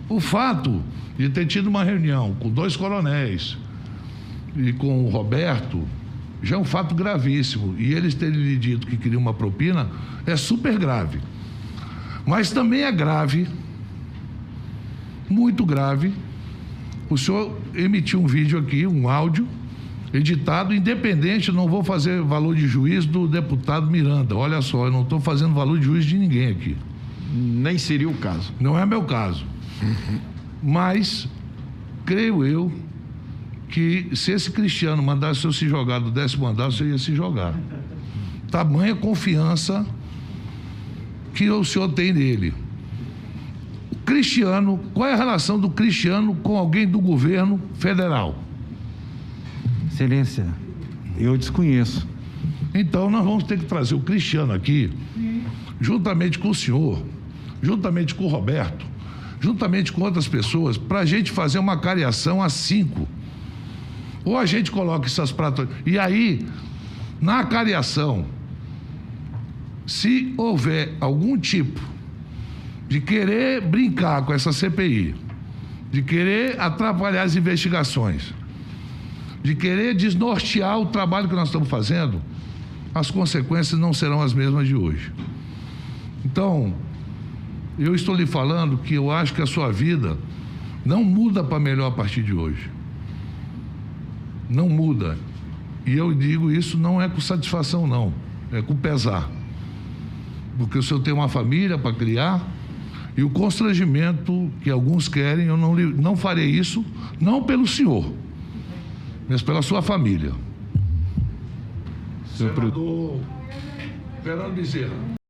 o fato de ter tido uma reunião com 2 coronéis e com o Roberto já é um fato gravíssimo. E eles terem lhe dito que queriam uma propina é super grave. Mas também é grave, muito grave, o senhor emitiu um vídeo aqui, um áudio, editado, independente, não vou fazer valor de juízo do deputado Miranda. Olha só, eu não estou fazendo valor de juízo de ninguém aqui. Nem seria o caso. Não é meu caso. Mas, creio eu, que se esse Cristiano mandasse o senhor se jogar do 10º andar, o senhor ia se jogar. Tamanha confiança que o senhor tem nele. O Cristiano, qual é a relação do Cristiano com alguém do governo federal? Excelência, eu desconheço. Então, nós vamos ter que trazer o Cristiano aqui, juntamente com o senhor, juntamente com o Roberto, juntamente com outras pessoas, para a gente fazer uma cariação a 5. Ou a gente coloca essas pratas. E aí, na cariação, se houver algum tipo de querer brincar com essa CPI, de querer atrapalhar as investigações, de querer desnortear o trabalho que nós estamos fazendo, as consequências não serão as mesmas de hoje. Então, eu estou lhe falando que eu acho que a sua vida não muda para melhor a partir de hoje. Não muda. E eu digo isso não é com satisfação, não. É com pesar. Porque o senhor tem uma família para criar e o constrangimento que alguns querem, eu não farei isso, não pelo senhor, mas pela sua família. Senador Fernando Bezerra.